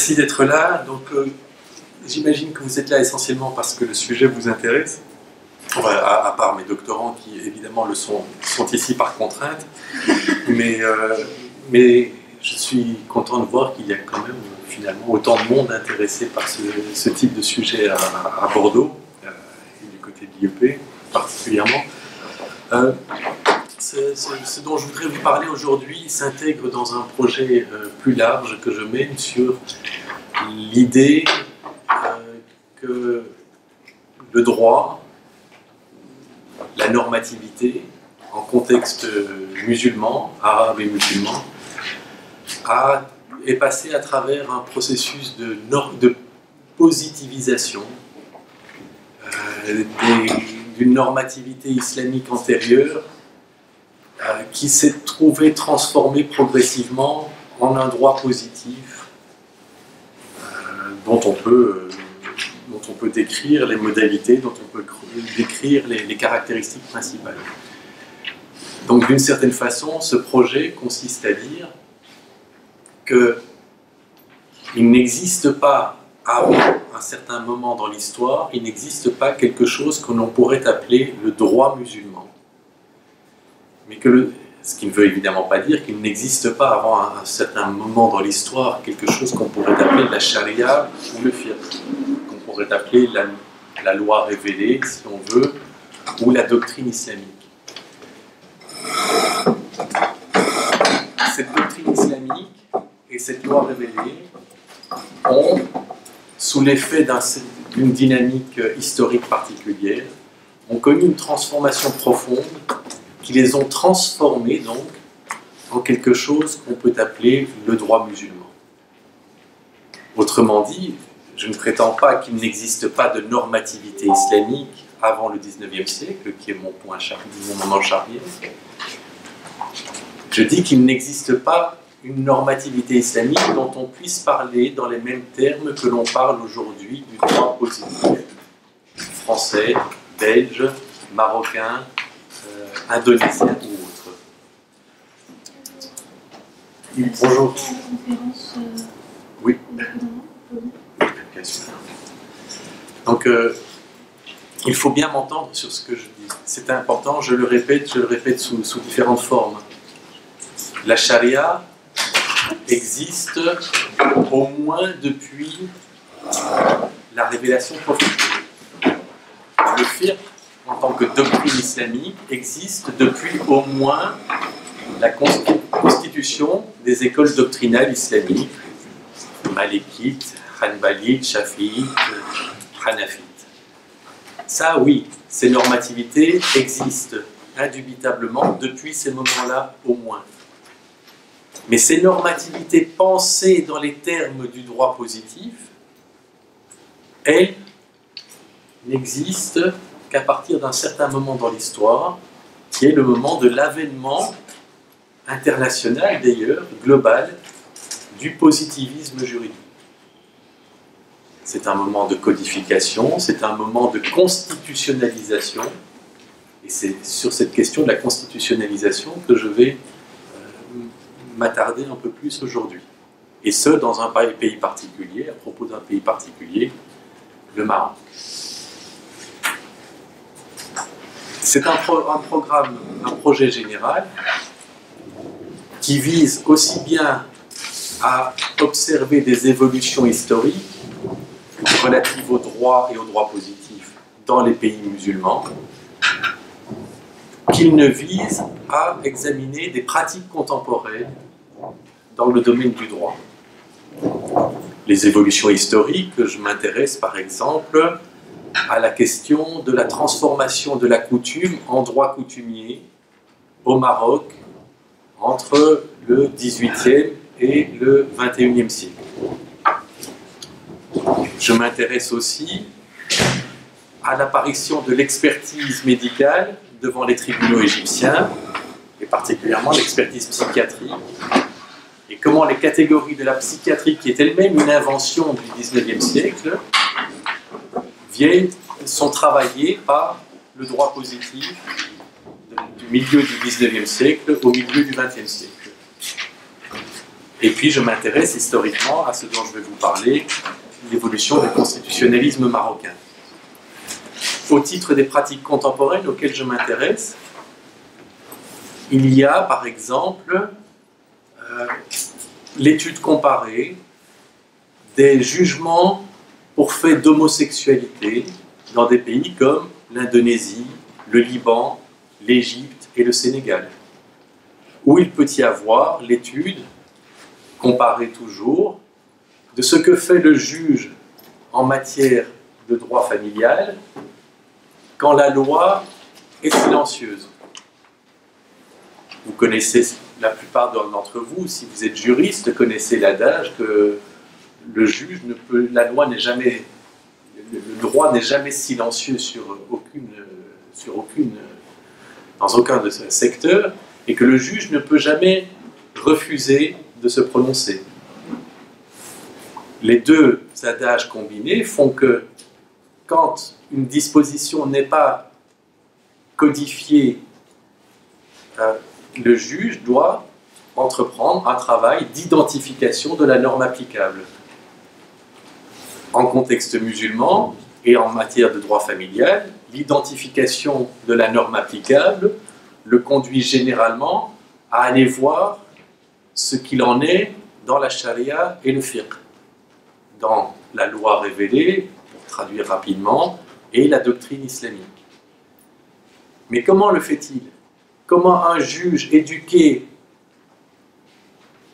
Merci d'être là. Donc, j'imagine que vous êtes là essentiellement parce que le sujet vous intéresse. Enfin, à part mes doctorants qui, évidemment, sont ici par contrainte. Mais je suis content de voir qu'il y a quand même, finalement, autant de monde intéressé par ce type de sujet à Bordeaux, et du côté de l'IEP, particulièrement. Ce dont je voudrais vous parler aujourd'hui s'intègre dans un projet plus large que je mène sur l'idée que le droit, la normativité, en contexte musulman, arabe et musulman, est passé à travers un processus de positivisation d'une normativité islamique antérieure qui s'est trouvé transformé progressivement en un droit positif dont on peut décrire les modalités, dont on peut décrire les caractéristiques principales. Donc d'une certaine façon, ce projet consiste à dire qu'il n'existe pas, avant un certain moment dans l'histoire, il n'existe pas quelque chose que l'on pourrait appeler le droit musulman. Mais ce qui ne veut évidemment pas dire qu'il n'existe pas avant un certain moment dans l'histoire quelque chose qu'on pourrait appeler la charia ou le fiqh, qu'on pourrait appeler la loi révélée, si on veut, ou la doctrine islamique. Cette doctrine islamique et cette loi révélée ont, sous l'effet d'une dynamique historique particulière, ont connu une transformation profonde qui les ont transformés donc en quelque chose qu'on peut appeler le droit musulman. Autrement dit, je ne prétends pas qu'il n'existe pas de normativité islamique avant le XIXe siècle, qui est mon moment charnière. Je dis qu'il n'existe pas une normativité islamique dont on puisse parler dans les mêmes termes que l'on parle aujourd'hui du droit positif français, belge, marocain, indonésien ou autre. Bonjour. Oui. Bien sûr. Donc, il faut bien m'entendre sur ce que je dis. C'est important, je le répète sous différentes formes. La charia existe au moins depuis la révélation prophétique. Le fiqh, en tant que doctrine islamique, existe depuis au moins la constitution des écoles doctrinales islamiques, malikites, hanbalites, shafiites, hanafites. Ça, oui, ces normativités existent indubitablement depuis ces moments-là au moins. Mais ces normativités pensées dans les termes du droit positif, elles n'existent qu'à partir d'un certain moment dans l'histoire, qui est le moment de l'avènement international, d'ailleurs, global, du positivisme juridique. C'est un moment de codification, c'est un moment de constitutionnalisation, et c'est sur cette question de la constitutionnalisation que je vais m'attarder un peu plus aujourd'hui. Et ce, dans un pays particulier, à propos d'un pays particulier, le Maroc. C'est un projet général qui vise aussi bien à observer des évolutions historiques relatives au droit et au droit positif dans les pays musulmans, qu'il ne vise à examiner des pratiques contemporaines dans le domaine du droit. Les évolutions historiques, je m'intéresse par exemple à la question de la transformation de la coutume en droit coutumier au Maroc entre le XVIIIe et le XXIe siècle. Je m'intéresse aussi à l'apparition de l'expertise médicale devant les tribunaux égyptiens, et particulièrement l'expertise psychiatrique, et comment les catégories de la psychiatrie, qui est elle-même une invention du XIXe siècle, sont travaillées par le droit positif du milieu du XIXe siècle au milieu du XXe siècle. Et puis je m'intéresse historiquement à ce dont je vais vous parler, l'évolution du constitutionnalisme marocain. Au titre des pratiques contemporaines auxquelles je m'intéresse, il y a par exemple l'étude comparée des jugements pour faits d'homosexualité dans des pays comme l'Indonésie, le Liban, l'Égypte et le Sénégal, où il peut y avoir l'étude, comparée toujours, de ce que fait le juge en matière de droit familial quand la loi est silencieuse. Vous connaissez, la plupart d'entre vous, si vous êtes juriste, connaissez l'adage que le juge ne peut, la loi n'est jamais, le droit n'est jamais silencieux dans aucun de ces secteurs, et que le juge ne peut jamais refuser de se prononcer. Les deux adages combinés font que quand une disposition n'est pas codifiée, le juge doit entreprendre un travail d'identification de la norme applicable. En contexte musulman et en matière de droit familial, l'identification de la norme applicable le conduit généralement à aller voir ce qu'il en est dans la charia et le fiqh, dans la loi révélée, pour traduire rapidement, et la doctrine islamique. Mais comment le fait-il? Comment un juge éduqué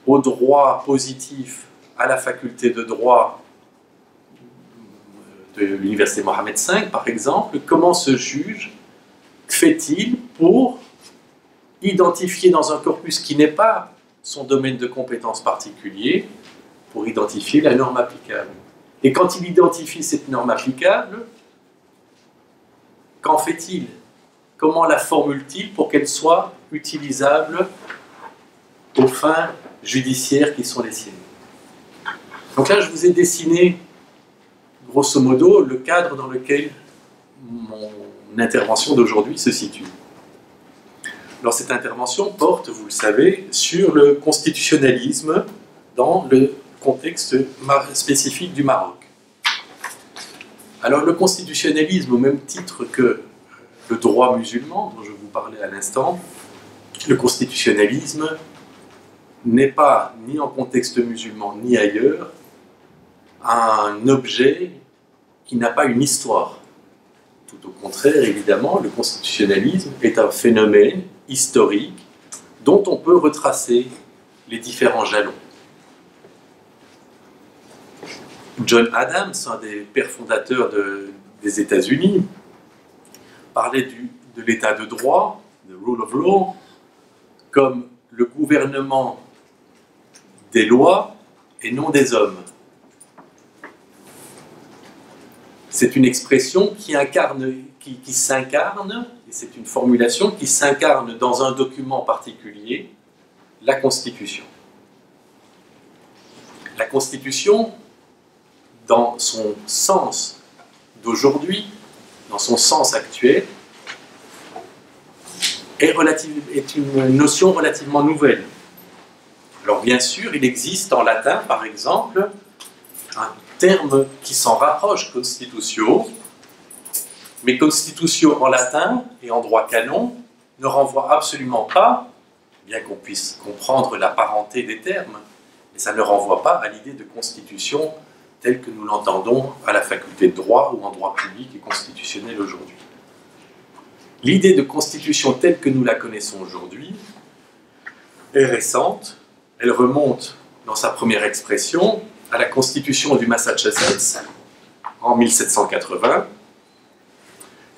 au droit positif, à la faculté de droit de l'université Mohammed V, par exemple, comment ce juge fait-il pour identifier dans un corpus qui n'est pas son domaine de compétence particulier, pour identifier la norme applicable? Et quand il identifie cette norme applicable, qu'en fait-il? Comment la formule-t-il pour qu'elle soit utilisable aux fins judiciaires qui sont les siennes? Donc là, je vous ai dessiné, grosso modo, le cadre dans lequel mon intervention d'aujourd'hui se situe. Alors cette intervention porte, vous le savez, sur le constitutionnalisme dans le contexte spécifique du Maroc. Alors le constitutionnalisme, au même titre que le droit musulman, dont je vous parlais à l'instant, le constitutionnalisme n'est pas, ni en contexte musulman, ni ailleurs, un objet qui n'a pas une histoire. Tout au contraire, évidemment, le constitutionnalisme est un phénomène historique dont on peut retracer les différents jalons. John Adams, un des pères fondateurs des États-Unis, parlait de l'état de droit, the rule of law, comme le gouvernement des lois et non des hommes. C'est une expression qui s'incarne, et c'est une formulation qui s'incarne dans un document particulier, la Constitution. La Constitution, dans son sens d'aujourd'hui, dans son sens actuel, est une notion relativement nouvelle. Alors bien sûr, il existe en latin, par exemple, un terme qui s'en rapproche, constitutio, mais constitutio en latin et en droit canon ne renvoie absolument pas, bien qu'on puisse comprendre la parenté des termes, mais ça ne renvoie pas à l'idée de constitution telle que nous l'entendons à la faculté de droit ou en droit public et constitutionnel aujourd'hui. L'idée de constitution telle que nous la connaissons aujourd'hui est récente. Elle remonte dans sa première expression à la Constitution du Massachusetts en 1780.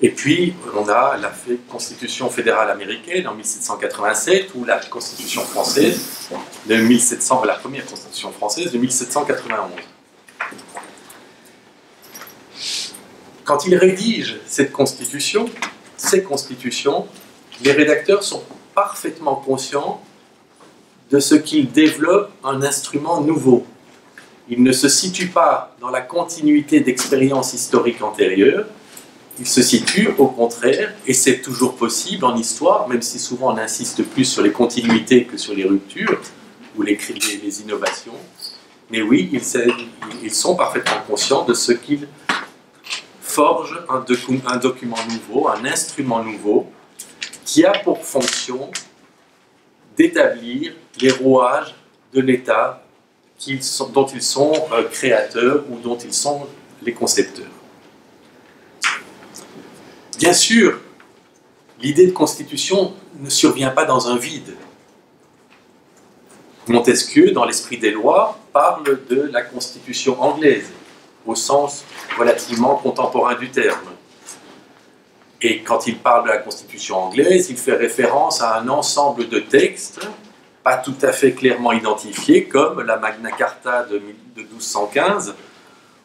Et puis, on a la Constitution fédérale américaine en 1787 ou la Constitution française de la première Constitution française de 1791. Quand ils rédigent ces constitutions, les rédacteurs sont parfaitement conscients de ce qu'ils développent un instrument nouveau. Ils ne se situent pas dans la continuité d'expériences historiques antérieures, ils se situent au contraire, et c'est toujours possible en histoire, même si souvent on insiste plus sur les continuités que sur les ruptures, ou les innovations. Mais oui, ils sont parfaitement conscients de ce qu'ils forgent un document nouveau, un instrument nouveau, qui a pour fonction d'établir les rouages de l'État dont ils sont créateurs ou dont ils sont les concepteurs. Bien sûr, l'idée de constitution ne survient pas dans un vide. Montesquieu, dans l'Esprit des lois, parle de la constitution anglaise, au sens relativement contemporain du terme. Et quand il parle de la constitution anglaise, il fait référence à un ensemble de textes, pas tout à fait clairement identifiés, comme la Magna Carta de 1215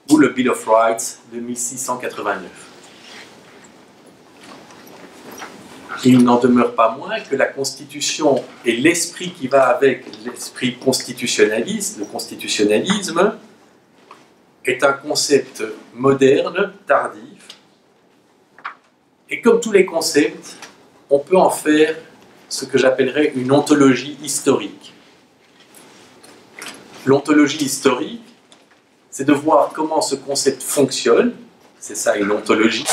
ou le Bill of Rights de 1689. Il n'en demeure pas moins que la Constitution et l'esprit qui va avec l'esprit constitutionnaliste, le constitutionnalisme, est un concept moderne, tardif, et comme tous les concepts, on peut en faire ce que j'appellerais une ontologie historique. L'ontologie historique, c'est de voir comment ce concept fonctionne, c'est ça une ontologie,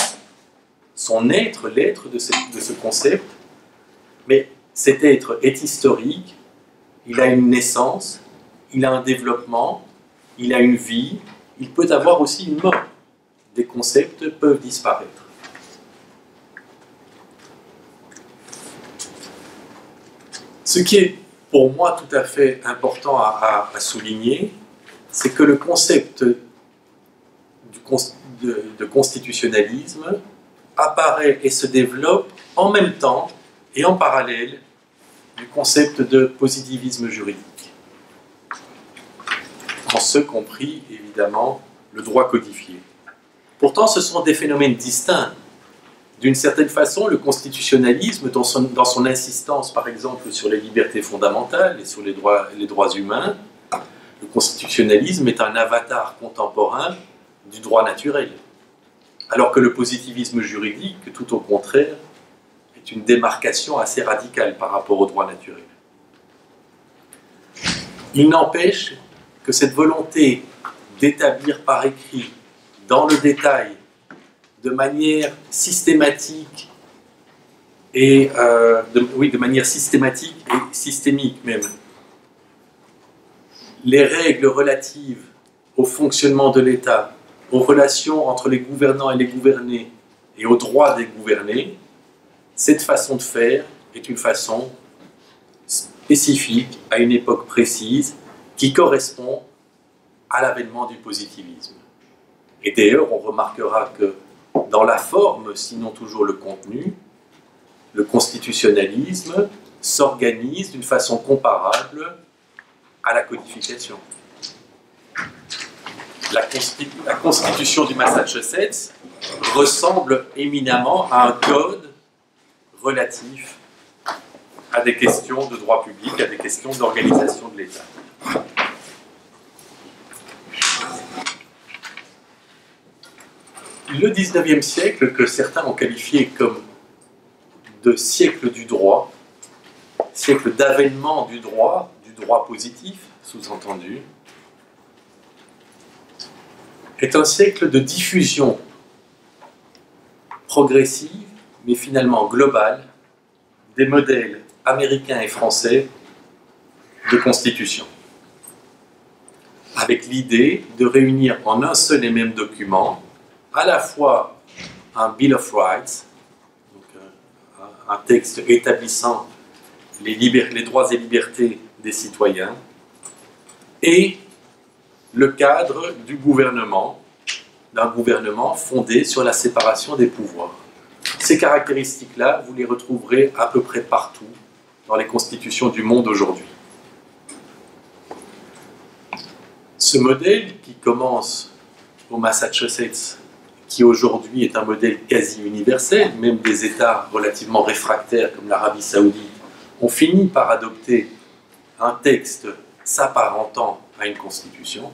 son être, l'être de ce concept, mais cet être est historique, il a une naissance, il a un développement, il a une vie, il peut avoir aussi une mort. Des concepts peuvent disparaître. Ce qui est pour moi tout à fait important à souligner, c'est que le concept de constitutionnalisme apparaît et se développe en même temps et en parallèle du concept de positivisme juridique. En ce compris, évidemment, le droit codifié. Pourtant, ce sont des phénomènes distincts. D'une certaine façon, le constitutionnalisme, dans son insistance, par exemple, sur les libertés fondamentales et sur les droits humains, le constitutionnalisme est un avatar contemporain du droit naturel. Alors que le positivisme juridique, tout au contraire, est une démarcation assez radicale par rapport au droit naturel. Il n'empêche que cette volonté d'établir par écrit, dans le détail, de manière systématique et de manière systématique et systémique même, les règles relatives au fonctionnement de l'État, aux relations entre les gouvernants et les gouvernés et aux droits des gouvernés, cette façon de faire est une façon spécifique à une époque précise qui correspond à l'avènement du positivisme. Et d'ailleurs, on remarquera que dans la forme, sinon toujours le contenu, le constitutionnalisme s'organise d'une façon comparable à la codification. La Constitution du Massachusetts ressemble éminemment à un code relatif à des questions de droit public, à des questions d'organisation de l'État. Le XIXe siècle, que certains ont qualifié comme de siècle du droit, siècle d'avènement du droit positif, sous-entendu, est un siècle de diffusion progressive, mais finalement globale, des modèles américains et français de constitution, avec l'idée de réunir en un seul et même document à la fois un Bill of Rights, donc un texte établissant les droits et libertés des citoyens, et le cadre du gouvernement, d'un gouvernement fondé sur la séparation des pouvoirs. Ces caractéristiques-là, vous les retrouverez à peu près partout dans les constitutions du monde aujourd'hui. Ce modèle qui commence au Massachusetts, qui aujourd'hui est un modèle quasi universel, même des États relativement réfractaires comme l'Arabie Saoudite, ont fini par adopter un texte s'apparentant à une constitution.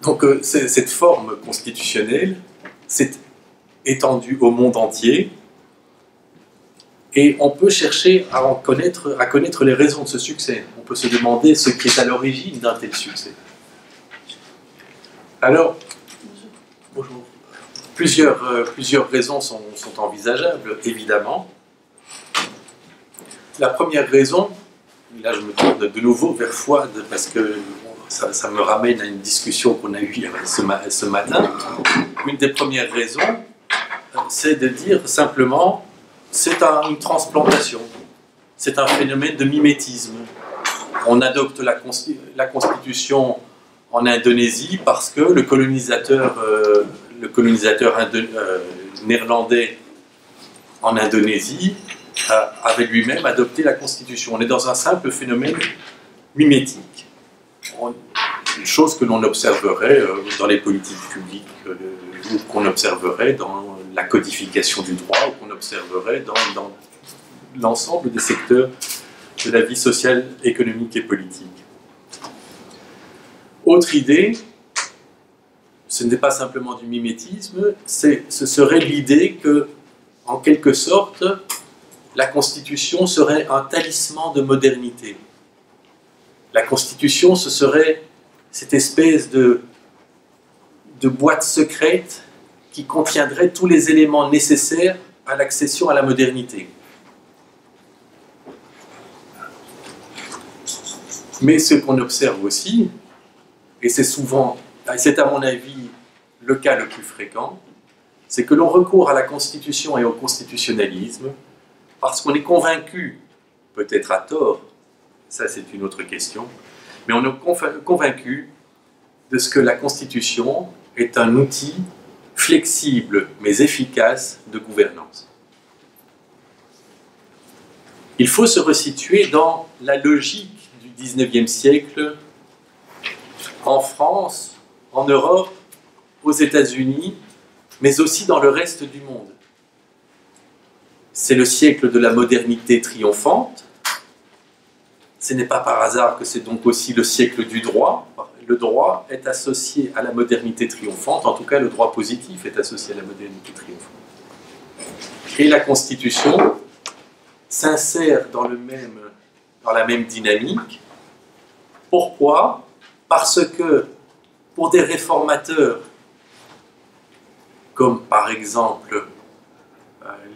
Donc cette forme constitutionnelle s'est étendue au monde entier Et on peut chercher à connaître les raisons de ce succès. On peut se demander ce qui est à l'origine d'un tel succès. Alors, bonjour. Plusieurs raisons sont envisageables, évidemment. La première raison, là je me tourne de nouveau vers Fouad, parce que ça me ramène à une discussion qu'on a eue ce matin. Une des premières raisons, c'est de dire simplement, c'est une transplantation, c'est un phénomène de mimétisme. On adopte la constitution en Indonésie parce que le colonisateur néerlandais en Indonésie avait lui-même adopté la constitution. On est dans un simple phénomène mimétique. Une chose que l'on observerait dans les politiques publiques, ou qu'on observerait dans la codification du droit, ou qu'on observerait dans l'ensemble des secteurs de la vie sociale, économique et politique. Autre idée, ce n'est pas simplement du mimétisme, ce serait l'idée que, en quelque sorte, la Constitution serait un talisman de modernité. La Constitution, ce serait cette espèce de boîte secrète qui contiendrait tous les éléments nécessaires à l'accession à la modernité. Mais ce qu'on observe aussi, et c'est à mon avis le cas le plus fréquent, c'est que l'on recourt à la Constitution et au constitutionnalisme parce qu'on est convaincu, peut-être à tort, ça c'est une autre question, mais on est convaincu de ce que la Constitution est un outil flexible mais efficace de gouvernance. Il faut se resituer dans la logique du XIXe siècle en France, en Europe, aux États-Unis, mais aussi dans le reste du monde. C'est le siècle de la modernité triomphante. Ce n'est pas par hasard que c'est donc aussi le siècle du droit. Le droit est associé à la modernité triomphante, en tout cas le droit positif est associé à la modernité triomphante. Et la Constitution s'insère dans la même dynamique. Pourquoi ? Parce que pour des réformateurs, comme par exemple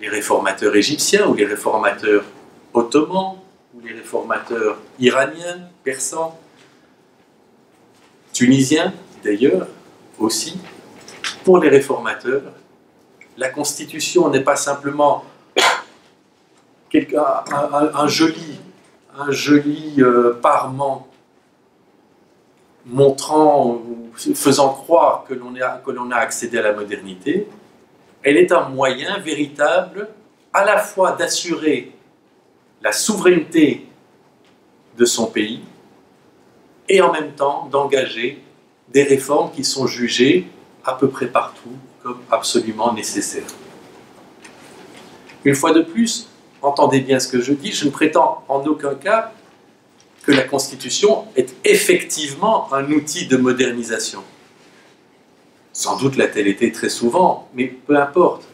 les réformateurs égyptiens ou les réformateurs ottomans ou les réformateurs iraniens, persans, tunisiens d'ailleurs aussi, pour les réformateurs, la Constitution n'est pas simplement un joli parement montrant ou faisant croire que l'on a accédé à la modernité. Elle est un moyen véritable à la fois d'assurer la souveraineté de son pays et en même temps d'engager des réformes qui sont jugées à peu près partout comme absolument nécessaires. Une fois de plus, entendez bien ce que je dis, je ne prétends en aucun cas que la Constitution est effectivement un outil de modernisation. Sans doute l'a-t-elle été très souvent, mais peu importe.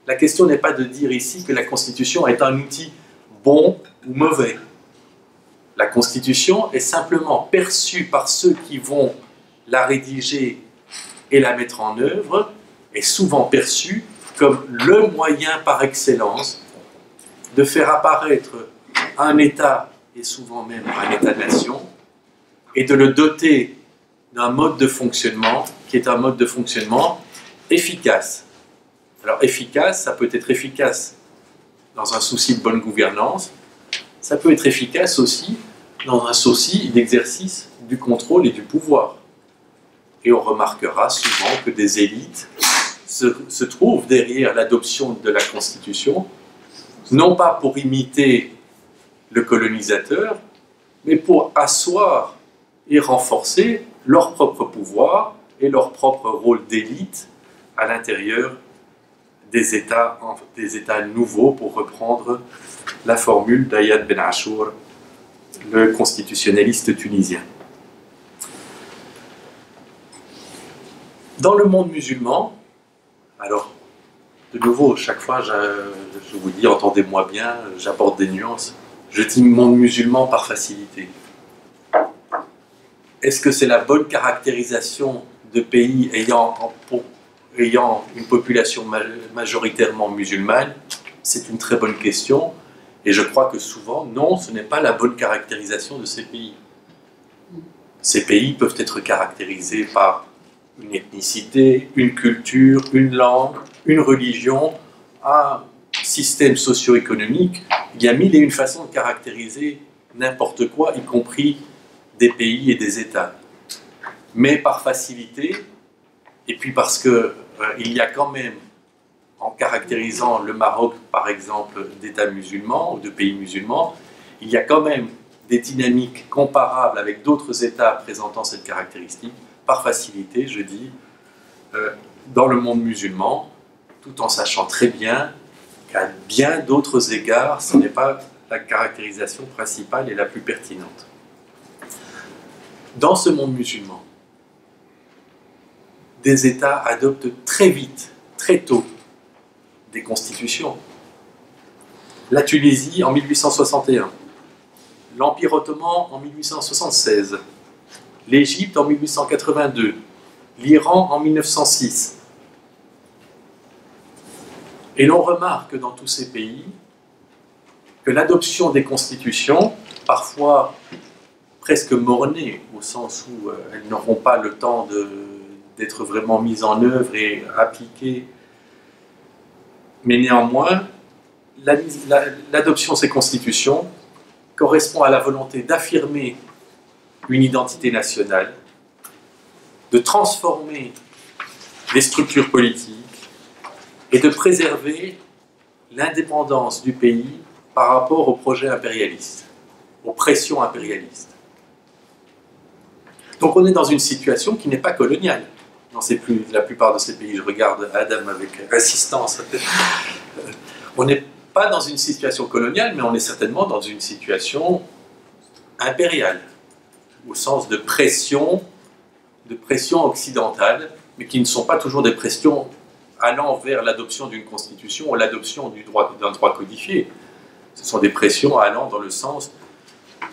La question n'est pas de dire ici que la Constitution est un outil bon ou mauvais. La Constitution est simplement perçue par ceux qui vont la rédiger et la mettre en œuvre, est souvent perçue comme le moyen par excellence de faire apparaître un État, et souvent même un État-nation, et de le doter d'un mode de fonctionnement qui est un mode de fonctionnement efficace. Alors efficace, ça peut être efficace dans un souci de bonne gouvernance, ça peut être efficace aussi dans un souci d'exercice du contrôle et du pouvoir. Et on remarquera souvent que des élites se trouvent derrière l'adoption de la Constitution, non pas pour imiter le colonisateur, mais pour asseoir et renforcer leur propre pouvoir et leur propre rôle d'élite à l'intérieur des États nouveaux, pour reprendre la formule d'Ayad Ben Achour, le constitutionnaliste tunisien. Dans le monde musulman, alors de nouveau, chaque fois, je vous dis, entendez-moi bien, j'apporte des nuances. Je dis monde musulman par facilité. Est-ce que c'est la bonne caractérisation de pays ayant une population majoritairement musulmane? C'est une très bonne question. Et je crois que souvent, non, ce n'est pas la bonne caractérisation de ces pays. Ces pays peuvent être caractérisés par une ethnicité, une culture, une langue, une religion, un système socio-économique. Il y a mille et une façons de caractériser n'importe quoi, y compris des pays et des États. Mais par facilité, et puis parce que il y a quand même, en caractérisant le Maroc, par exemple, d'États musulmans ou de pays musulmans, il y a quand même des dynamiques comparables avec d'autres États présentant cette caractéristique. Par facilité, je dis, dans le monde musulman, tout en sachant très bien qu'à bien d'autres égards, ce n'est pas la caractérisation principale et la plus pertinente. Dans ce monde musulman, des États adoptent très vite, très tôt, des constitutions. La Tunisie en 1861, l'Empire ottoman en 1876, l'Égypte en 1882, l'Iran en 1906. Et l'on remarque dans tous ces pays que l'adoption des constitutions, parfois presque mornées, au sens où elles n'auront pas le temps d'être vraiment mises en œuvre et appliquées, mais néanmoins, l'adoption de ces constitutions correspond à la volonté d'affirmer une identité nationale, de transformer les structures politiques et de préserver l'indépendance du pays par rapport au projet impérialiste, aux pressions impérialistes. Donc on est dans une situation qui n'est pas coloniale. Dans la plupart de ces pays, je regarde Adam avec insistance. On n'est pas dans une situation coloniale, mais on est certainement dans une situation impériale, au sens de pression occidentale, mais qui ne sont pas toujours des pressions allant vers l'adoption d'une constitution ou l'adoption d'un droit codifié. Ce sont des pressions allant dans le sens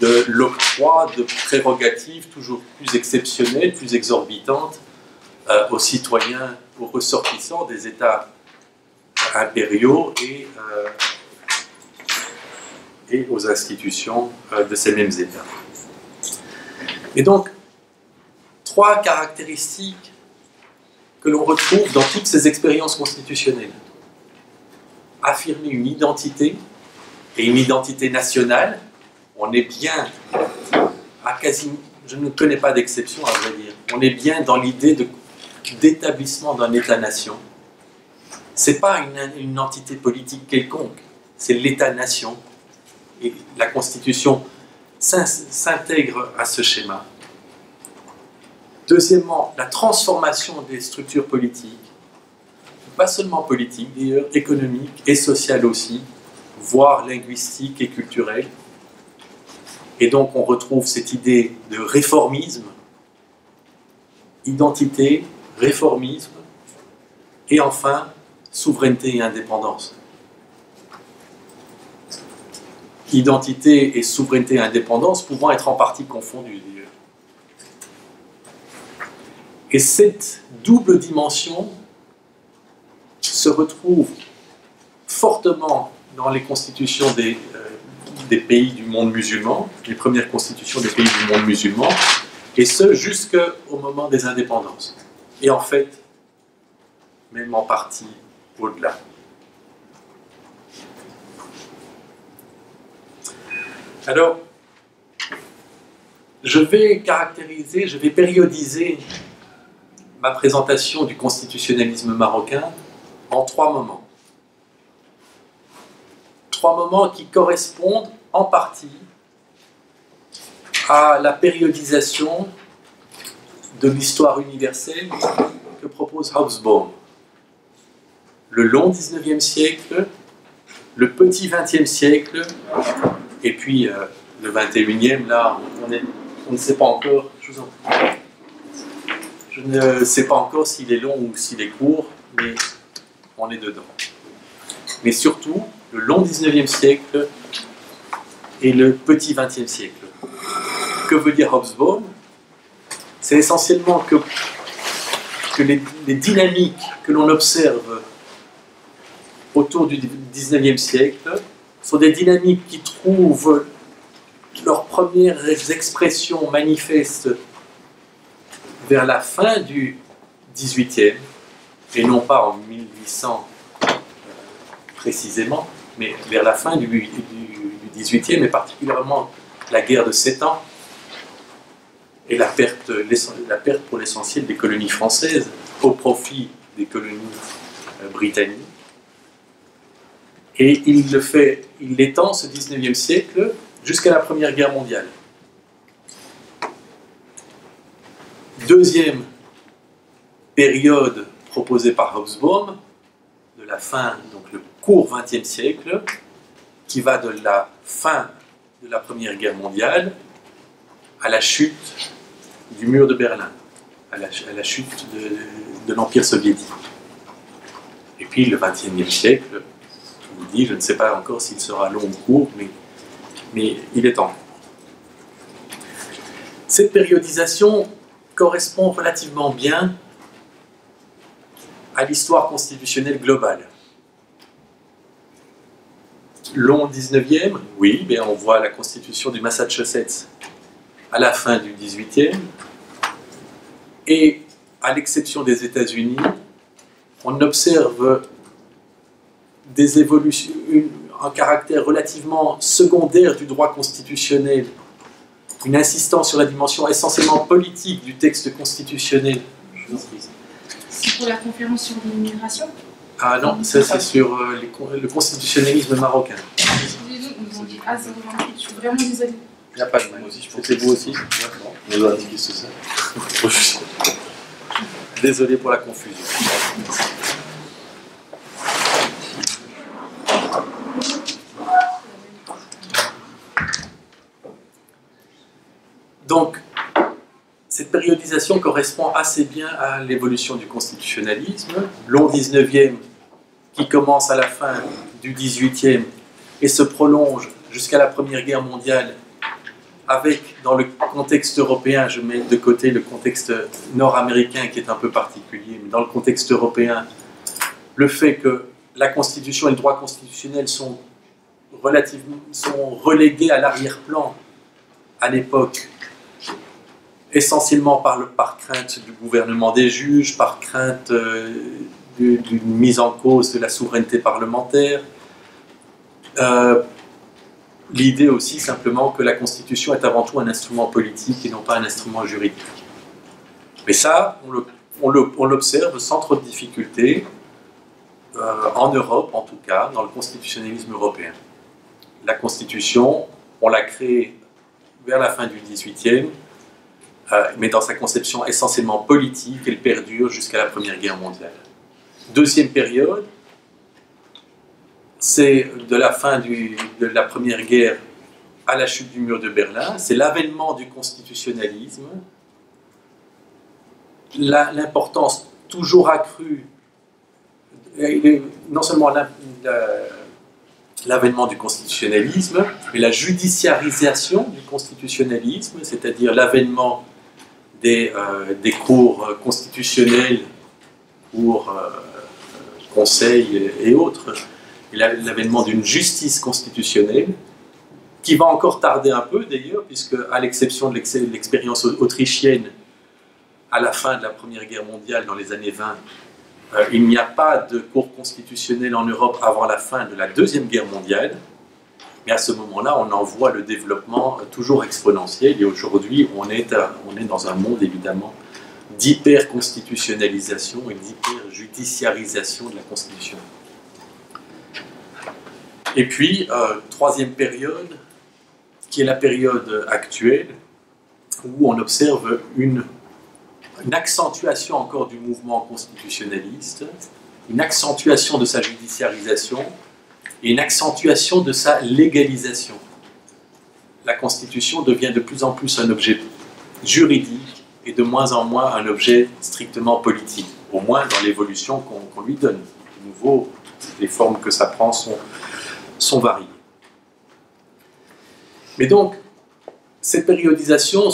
de l'octroi de prérogatives toujours plus exceptionnelles, plus exorbitantes aux citoyens, aux ressortissants des États impériaux et aux institutions de ces mêmes États. Et donc, trois caractéristiques que l'on retrouve dans toutes ces expériences constitutionnelles. Affirmer une identité, et une identité nationale. On est bien, je ne connais pas d'exception à vrai dire, on est bien dans l'idée d'établissement d'un État-nation. Ce n'est pas une entité politique quelconque, c'est l'État-nation. Et la Constitution s'intègre à ce schéma. Deuxièmement, la transformation des structures politiques, pas seulement politiques d'ailleurs, économiques et sociales aussi, voire linguistiques et culturelles. Et donc on retrouve cette idée de réformisme, identité, réformisme, et enfin, souveraineté et indépendance. Identité et souveraineté et indépendance pouvant être en partie confondues d'ailleurs. Et cette double dimension se retrouve fortement dans les constitutions des pays du monde musulman, les premières constitutions des pays du monde musulman, et ce jusqu'au moment des indépendances. Et en fait, même en partie au-delà. Alors, je vais périodiser ma présentation du constitutionnalisme marocain en trois moments. Trois moments qui correspondent en partie à la périodisation de l'histoire universelle que propose Hobsbawm. Le long 19e siècle, le petit 20e siècle, et puis le 21e, là, on ne sait pas encore, je ne sais pas encore s'il est long ou s'il est court, mais on est dedans. mais surtout le long 19e siècle et le petit 20e siècle. Que veut dire Hobsbawm? C'est essentiellement que les dynamiques que l'on observe autour du 19e siècle sont des dynamiques qui trouvent leurs premières expressions manifestes vers la fin du 18e, et non pas en 1800 précisément, mais vers la fin du 18e, et particulièrement la guerre de 7 ans, et la perte pour l'essentiel des colonies françaises au profit des colonies britanniques. Et il l'étend ce 19e siècle jusqu'à la Première Guerre mondiale. Deuxième période proposée par Hobsbawm, de la fin, donc le court XXe siècle, qui va de la fin de la Première Guerre mondiale à la chute du mur de Berlin, à la chute de l'Empire soviétique. Et puis le XXe siècle, je vous dis, je ne sais pas encore s'il sera long ou court, mais il est temps. Cette périodisation correspond relativement bien à l'histoire constitutionnelle globale. Long 19e, oui, mais on voit la constitution du Massachusetts à la fin du 18e, et à l'exception des États-Unis, on observe des évolutions, un caractère relativement secondaire du droit constitutionnel, une insistance sur la dimension essentiellement politique du texte constitutionnel. C'est pour la conférence sur l'immigration? Ah non, ça c'est sur le constitutionnalisme marocain. Excusez-nous, ils ont dit A028, je suis vraiment désolée. Il n'y a pas de mal. C'était vous aussi? On nous a indiqué ce ça. Désolé pour la confusion. Donc, cette périodisation correspond assez bien à l'évolution du constitutionnalisme. Long 19e, qui commence à la fin du 18e et se prolonge jusqu'à la Première Guerre mondiale, avec, dans le contexte européen, je mets de côté le contexte nord-américain qui est un peu particulier, mais dans le contexte européen, le fait que la Constitution et le droit constitutionnel sont relégués à l'arrière-plan à l'époque, essentiellement par crainte du gouvernement des juges, par crainte d'une mise en cause de la souveraineté parlementaire. L'idée aussi simplement que la Constitution est avant tout un instrument politique et non pas un instrument juridique. Mais ça, on l'observe sans trop de difficultés, en Europe en tout cas, dans le constitutionnalisme européen. La Constitution, on l'a créée vers la fin du XVIIIe, mais dans sa conception essentiellement politique, elle perdure jusqu'à la Première Guerre mondiale. Deuxième période, c'est de la fin de la Première Guerre à la chute du mur de Berlin, c'est l'avènement du constitutionnalisme, l'importance toujours accrue, non seulement l'avènement du constitutionnalisme, mais la judiciarisation du constitutionnalisme, c'est-à-dire l'avènement des cours constitutionnels, cours conseils et autres, l'avènement d'une justice constitutionnelle, qui va encore tarder un peu d'ailleurs, puisque à l'exception de l'expérience autrichienne, à la fin de la Première Guerre mondiale, dans les années 20, il n'y a pas de cours constitutionnel en Europe avant la fin de la Deuxième Guerre mondiale, mais à ce moment-là, on en voit le développement toujours exponentiel, et aujourd'hui, on est dans un monde évidemment d'hyper-constitutionnalisation et d'hyper-judiciarisation de la Constitution. Et puis, troisième période, qui est la période actuelle, où on observe une accentuation encore du mouvement constitutionnaliste, une accentuation de sa judiciarisation et une accentuation de sa légalisation. La Constitution devient de plus en plus un objet juridique et de moins en moins un objet strictement politique, au moins dans l'évolution qu'on lui donne. De nouveau, les formes que ça prend sont variées. Mais donc, cette périodisation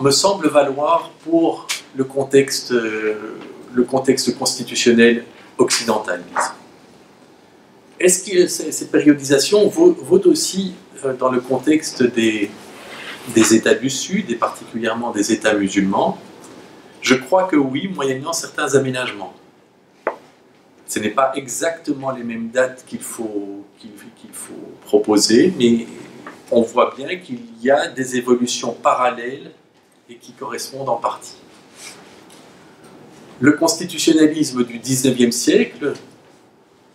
me semble valoir pour le contexte constitutionnel occidental. Est-ce que cette périodisation vaut aussi dans le contexte des États du Sud, et particulièrement des États musulmans? Je crois que oui, moyennant certains aménagements. Ce n'est pas exactement les mêmes dates qu'il faut proposer, mais on voit bien qu'il y a des évolutions parallèles et qui correspondent en partie. Le constitutionnalisme du XIXe siècle,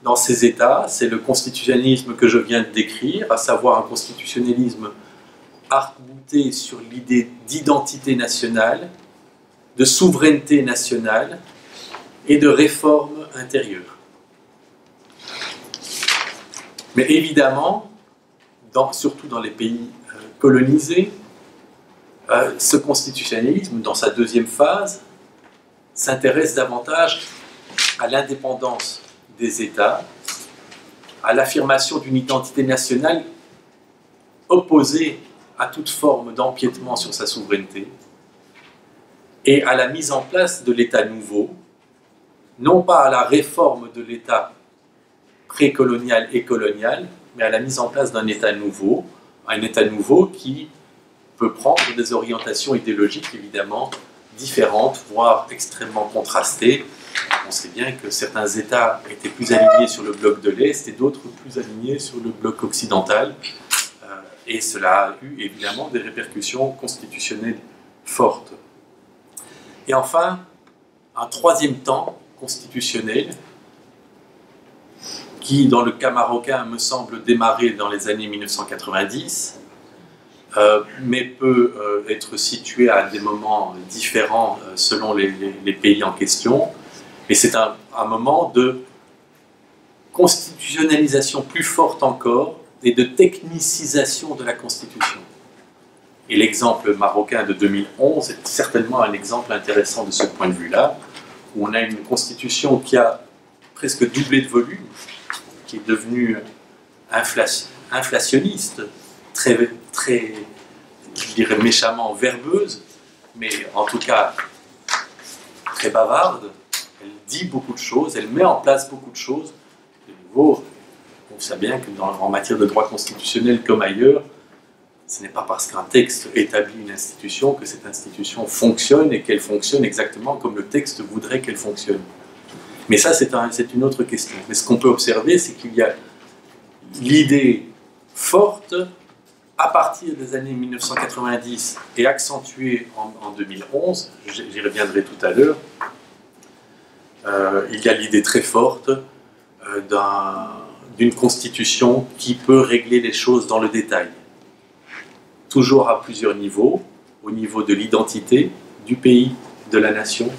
dans ces États, c'est le constitutionnalisme que je viens de décrire, à savoir un constitutionnalisme arc-bouté sur l'idée d'identité nationale, de souveraineté nationale et de réforme intérieure. Mais évidemment, surtout dans les pays colonisés, ce constitutionnalisme, dans sa deuxième phase, s'intéresse davantage à l'indépendance des États, à l'affirmation d'une identité nationale opposée à toute forme d'empiétement sur sa souveraineté, et à la mise en place de l'État nouveau, non pas à la réforme de l'État précolonial et colonial, mais à la mise en place d'un État nouveau, un État nouveau qui peut prendre des orientations idéologiques évidemment différentes, voire extrêmement contrastées. On sait bien que certains États étaient plus alignés sur le bloc de l'Est et d'autres plus alignés sur le bloc occidental, et cela a eu évidemment des répercussions constitutionnelles fortes. Et enfin, un troisième temps constitutionnel qui, dans le cas marocain, me semble démarrer dans les années 1990, mais peut être situé à des moments différents selon les pays en question. Et c'est un moment de constitutionnalisation plus forte encore et de technicisation de la Constitution. Et l'exemple marocain de 2011 est certainement un exemple intéressant de ce point de vue-là, où on a une constitution qui a presque doublé de volume, qui est devenue inflationniste, très, je dirais méchamment verbeuse, mais en tout cas très bavarde. Elle dit beaucoup de choses, elle met en place beaucoup de choses. De nouveau, on sait bien que en matière de droit constitutionnel comme ailleurs, ce n'est pas parce qu'un texte établit une institution que cette institution fonctionne et qu'elle fonctionne exactement comme le texte voudrait qu'elle fonctionne. Mais ça, c'est une autre question. Mais ce qu'on peut observer, c'est qu'il y a l'idée forte, à partir des années 1990 et accentuée en 2011, j'y reviendrai tout à l'heure, il y a l'idée très forte d'une constitution qui peut régler les choses dans le détail. Toujours à plusieurs niveaux, au niveau de l'identité du pays, de la nation,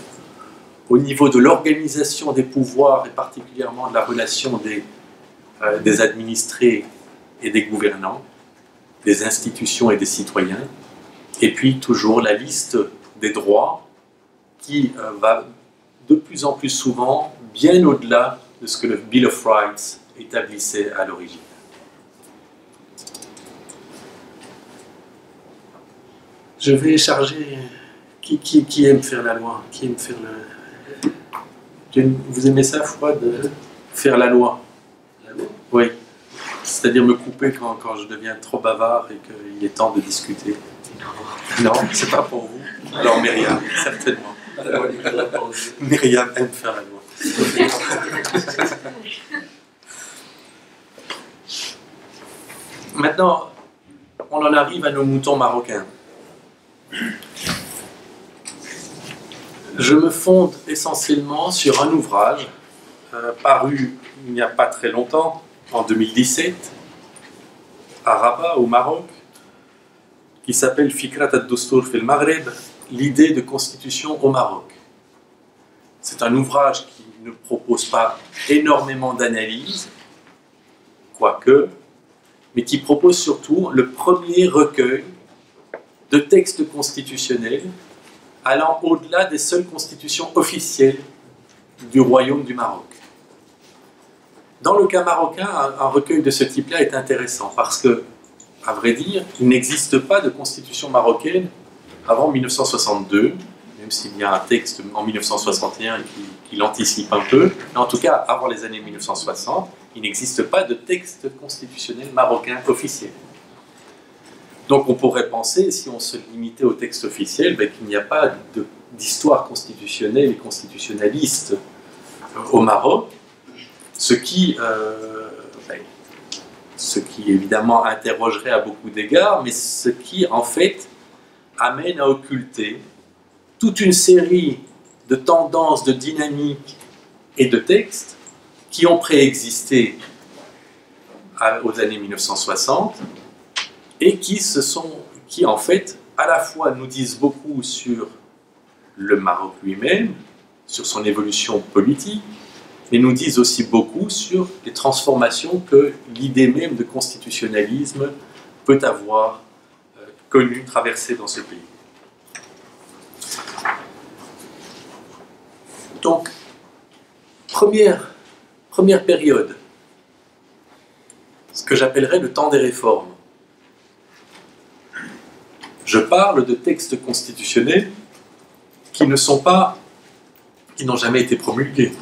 au niveau de l'organisation des pouvoirs et particulièrement de la relation des administrés et des gouvernants, des institutions et des citoyens, et puis toujours la liste des droits qui va de plus en plus souvent bien au-delà de ce que le Bill of Rights établissait à l'origine. Je vais charger... Qui aime faire la loi? Qui aime faire le... Vous aimez ça, Fouad, de faire la loi? La loi? Oui. C'est-à-dire me couper quand je deviens trop bavard et qu'il est temps de discuter. Non, c'est pas pour vous. Alors Myriam, certainement. Myriam aime faire la loi. Maintenant, on en arrive à nos moutons marocains. Je me fonde essentiellement sur un ouvrage paru il n'y a pas très longtemps, en 2017, à Rabat, au Maroc, qui s'appelle Fikrat ad-Dustur fil Maghreb, l'idée de constitution au Maroc. C'est un ouvrage qui ne propose pas énormément d'analyse, quoique, mais qui propose surtout le premier recueil de textes constitutionnels allant au-delà des seules constitutions officielles du royaume du Maroc. Dans le cas marocain, un recueil de ce type-là est intéressant parce que, à vrai dire, il n'existe pas de constitution marocaine avant 1962, même s'il y a un texte en 1961 qui l'anticipe un peu. Mais en tout cas, avant les années 1960, il n'existe pas de texte constitutionnel marocain officiel. Donc on pourrait penser, si on se limitait au texte officiel, qu'il n'y a pas d'histoire constitutionnelle et constitutionnaliste au Maroc, ce qui évidemment interrogerait à beaucoup d'égards, mais ce qui en fait amène à occulter toute une série de tendances, de dynamiques et de textes qui ont préexisté aux années 1960 et qui en fait à la fois nous disent beaucoup sur le Maroc lui-même, sur son évolution politique, mais nous disent aussi beaucoup sur les transformations que l'idée même de constitutionnalisme peut avoir connues, traversées dans ce pays. Donc, première période, ce que j'appellerais le temps des réformes. Je parle de textes constitutionnels qui n'ont jamais été promulgués.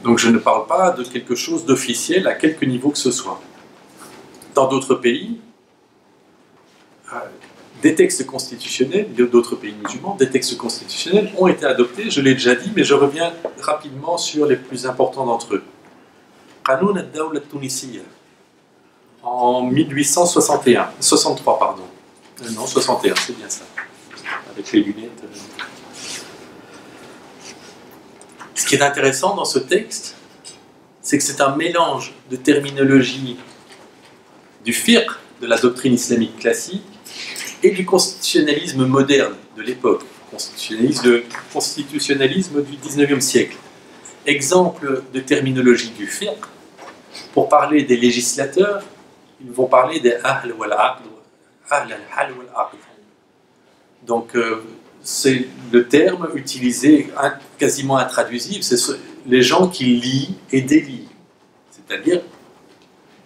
Donc je ne parle pas de quelque chose d'officiel à quelque niveau que ce soit. Dans d'autres pays, des textes constitutionnels, d'autres pays musulmans, des textes constitutionnels ont été adoptés, je l'ai déjà dit, mais je reviens rapidement sur les plus importants d'entre eux. Qanoun ad-Dawla at-Tunisiyya, en 63, pardon. Non, 61, c'est bien ça. Avec les lunettes. Ce qui est intéressant dans ce texte, c'est que c'est un mélange de terminologie du fiqh, de la doctrine islamique classique, et du constitutionnalisme moderne de l'époque, constitutionnalisme du 19e siècle. Exemple de terminologie du fiqh, pour parler des législateurs, ils vont parler des ahl wal aqd, ahl al-hal wal aqd. Donc, c'est le terme utilisé, quasiment intraduisible, c'est les gens qui lient et délient. C'est-à-dire,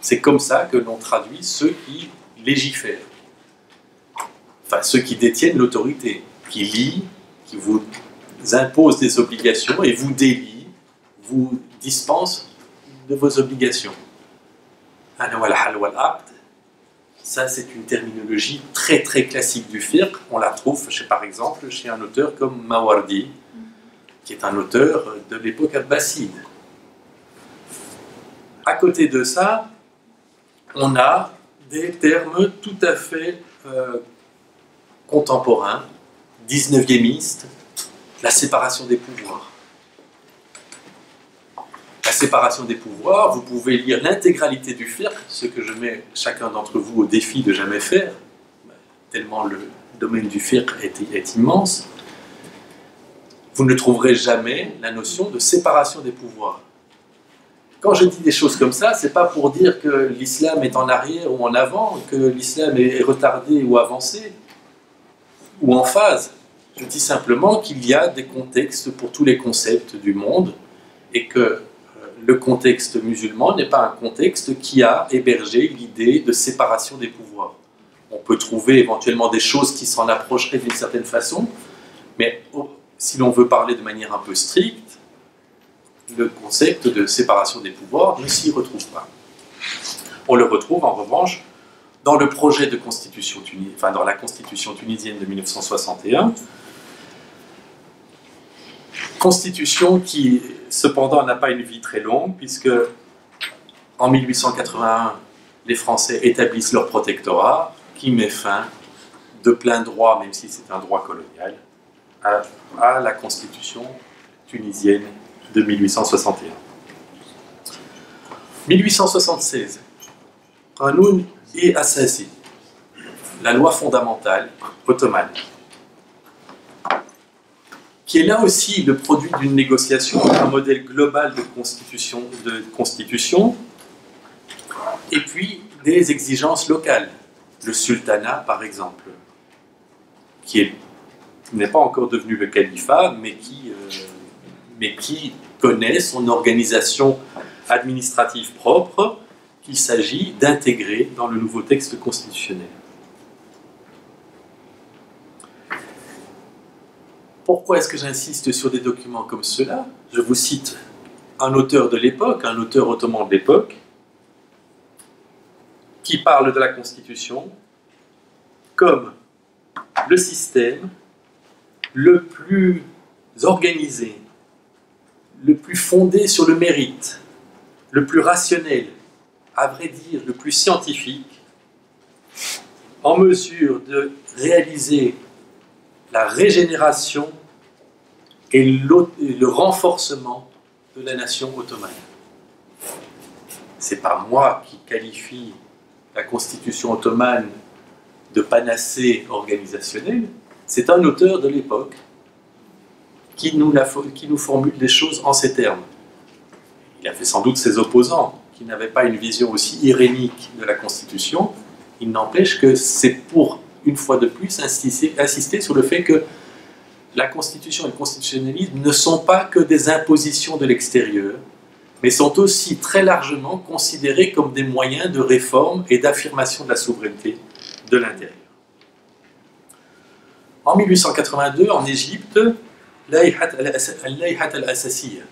c'est comme ça que l'on traduit ceux qui légifèrent. Enfin, ceux qui détiennent l'autorité, qui lient, qui vous imposent des obligations et vous délient, vous dispensent de vos obligations. Ça, c'est une terminologie très très classique du fiqh. On la trouve, par exemple, chez un auteur comme Mawardi, qui est un auteur de l'époque abbasside. À côté de ça, on a des termes tout à fait contemporains, 19e, la séparation des pouvoirs. La séparation des pouvoirs, vous pouvez lire l'intégralité du fiqh, ce que je mets chacun d'entre vous au défi de jamais faire, tellement le domaine du fiqh est immense. Vous ne trouverez jamais la notion de séparation des pouvoirs. Quand je dis des choses comme ça, c'est pas pour dire que l'islam est en arrière ou en avant, que l'islam est retardé ou avancé, ou en phase. Je dis simplement qu'il y a des contextes pour tous les concepts du monde, et que le contexte musulman n'est pas un contexte qui a hébergé l'idée de séparation des pouvoirs. On peut trouver éventuellement des choses qui s'en approcheraient d'une certaine façon, mais si l'on veut parler de manière un peu stricte, le concept de séparation des pouvoirs ne s'y retrouve pas. On le retrouve en revanche dans le projet de constitution dans la constitution tunisienne de 1961, constitution qui cependant n'a pas une vie très longue, puisque en 1881, les Français établissent leur protectorat, qui met fin de plein droit, même si c'est un droit colonial, à la constitution tunisienne de 1861. 1876, Qanoun et Assasi, la loi fondamentale ottomane, qui est là aussi le produit d'une négociation, un modèle global de constitution, et puis des exigences locales. Le sultanat, par exemple, qui n'est pas encore devenu le califat, mais qui connaît son organisation administrative propre qu'il s'agit d'intégrer dans le nouveau texte constitutionnel. Pourquoi est-ce que j'insiste sur des documents comme cela? Je vous cite un auteur de l'époque, un auteur ottoman de l'époque, qui parle de la Constitution comme le système le plus organisé, le plus fondé sur le mérite, le plus rationnel, à vrai dire le plus scientifique, en mesure de réaliser la régénération et le renforcement de la nation ottomane. C'est pas moi qui qualifie la constitution ottomane de panacée organisationnelle, c'est un auteur de l'époque qui nous formule des choses en ces termes. Il a fait sans doute ses opposants, qui n'avaient pas une vision aussi irénique de la Constitution. Il n'empêche que c'est pour, une fois de plus, insister sur le fait que la Constitution et le constitutionnalisme ne sont pas que des impositions de l'extérieur, mais sont aussi très largement considérés comme des moyens de réforme et d'affirmation de la souveraineté de l'intérieur. En 1882, en Égypte, Layhat al-Asasiyya,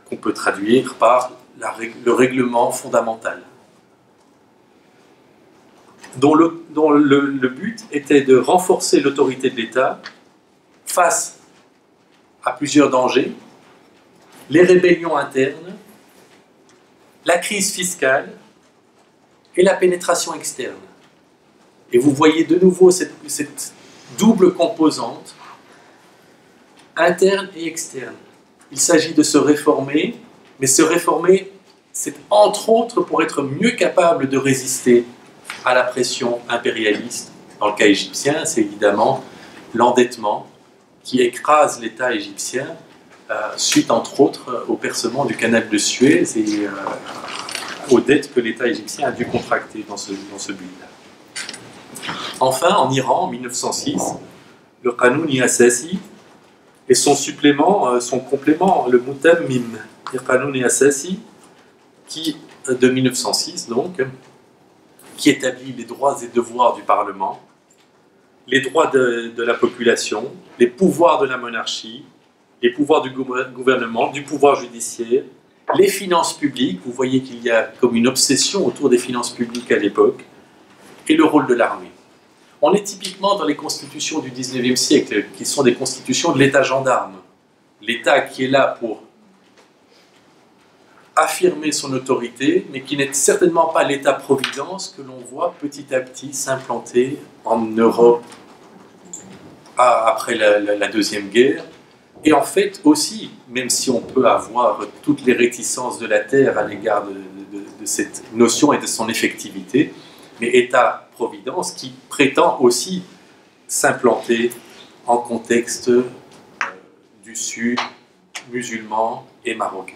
qu'on peut traduire par le règlement fondamental, dont le but était de renforcer l'autorité de l'État face à plusieurs dangers, les rébellions internes, la crise fiscale et la pénétration externe. Et vous voyez de nouveau cette double composante, interne et externe. Il s'agit de se réformer, mais se réformer, c'est entre autres pour être mieux capable de résister à la pression impérialiste. Dans le cas égyptien, c'est évidemment l'endettement qui écrase l'État égyptien suite entre autres au percement du canal de Suez et aux dettes que l'État égyptien a dû contracter dans ce but-là. Enfin, en Iran, en 1906, le Qanun Asasi et son supplément, son complément, le Mutammim, le Qanun Asasi, de 1906 donc, qui établit les droits et devoirs du Parlement, les droits de la population, les pouvoirs de la monarchie, les pouvoirs du gouvernement, du pouvoir judiciaire, les finances publiques, vous voyez qu'il y a comme une obsession autour des finances publiques à l'époque, et le rôle de l'armée. On est typiquement dans les constitutions du 19e siècle, qui sont des constitutions de l'État gendarme. L'État qui est là pour affirmer son autorité, mais qui n'est certainement pas l'État-providence que l'on voit petit à petit s'implanter en Europe après la Deuxième Guerre. Et en fait aussi, même si on peut avoir toutes les réticences de la Terre à l'égard de cette notion et de son effectivité, mais État-providence qui prétend aussi s'implanter en contexte du Sud, musulman et marocain.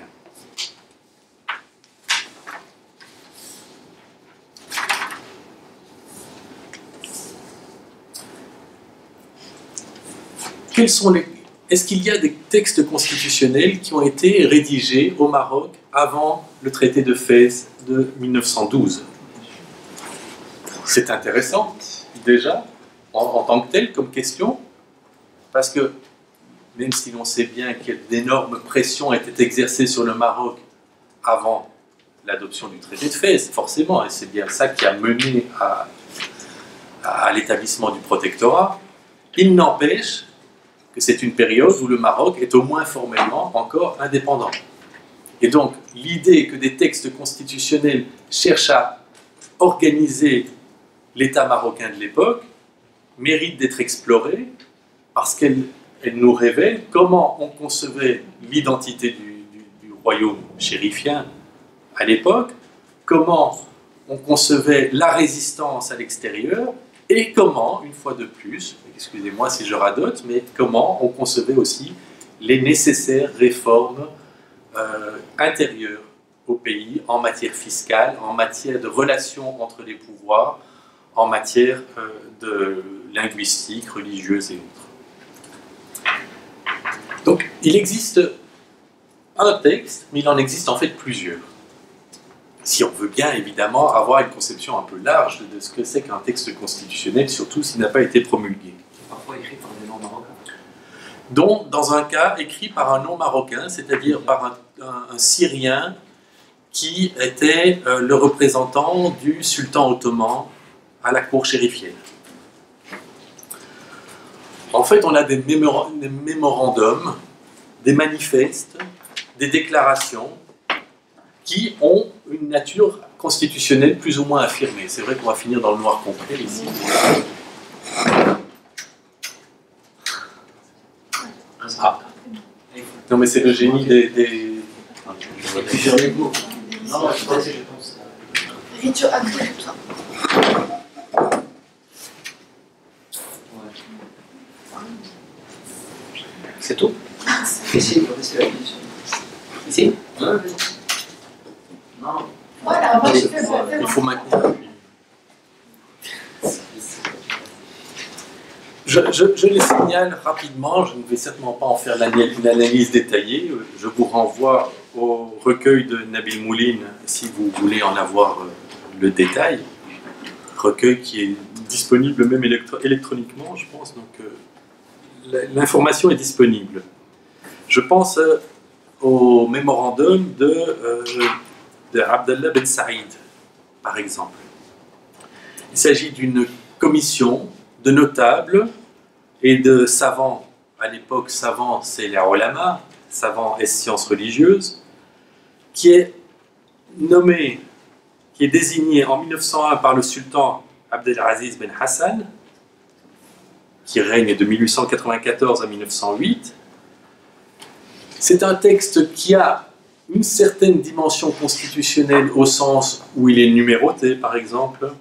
Est-ce qu'il y a des textes constitutionnels qui ont été rédigés au Maroc avant le traité de Fès de 1912? C'est intéressant, déjà, en tant que tel, comme question, parce que même si l'on sait bien que d'énormes pressions étaient exercées sur le Maroc avant l'adoption du traité de Fès, forcément, et c'est bien ça qui a mené à l'établissement du protectorat, il n'empêche que c'est une période où le Maroc est au moins formellement encore indépendant. Et donc, l'idée que des textes constitutionnels cherchent à organiser l'État marocain de l'époque mérite d'être explorée parce qu'elle nous révèle comment on concevait l'identité du royaume chérifien à l'époque, comment on concevait la résistance à l'extérieur, et comment, une fois de plus, excusez-moi si je radote, mais comment on concevait aussi les nécessaires réformes intérieures au pays en matière fiscale, en matière de relations entre les pouvoirs, en matière de linguistique, religieuse et autres. Donc, il existe un texte, mais il en existe en fait plusieurs. Si on veut bien évidemment avoir une conception un peu large de ce que c'est qu'un texte constitutionnel, surtout s'il n'a pas été promulgué. Parfois écrit par des noms marocains. Donc, dans un cas, écrit par un non marocain, c'est-à-dire par un Syrien qui était le représentant du sultan ottoman à la cour chérifienne. En fait, on a des mémorandums, des manifestes, des déclarations qui ont une nature constitutionnelle plus ou moins affirmée. C'est vrai qu'on va finir dans le noir complet ici. Ah. Non, mais c'est le génie des... Plusieurs mots. Non, je pense. Rito agricultoire. C'est tout? Ici, ici? Non. Voilà, moi je fais Il faut maintenir. Je les signale rapidement, je ne vais certainement pas en faire une analyse détaillée. Je vous renvoie au recueil de Nabil Mouline si vous voulez en avoir le détail. Recueil qui est disponible même électroniquement, je pense. Donc l'information est disponible. Je pense au mémorandum de Abdallah Ben Saïd, par exemple. Il s'agit d'une commission de notables et de savants. À l'époque, savants, c'est les ulama, savants et sciences religieuses, qui est nommé, qui est désigné en 1901 par le sultan Abdelaziz Ben Hassan, qui règne de 1894 à 1908. C'est un texte qui a une certaine dimension constitutionnelle au sens où il est numéroté, par exemple,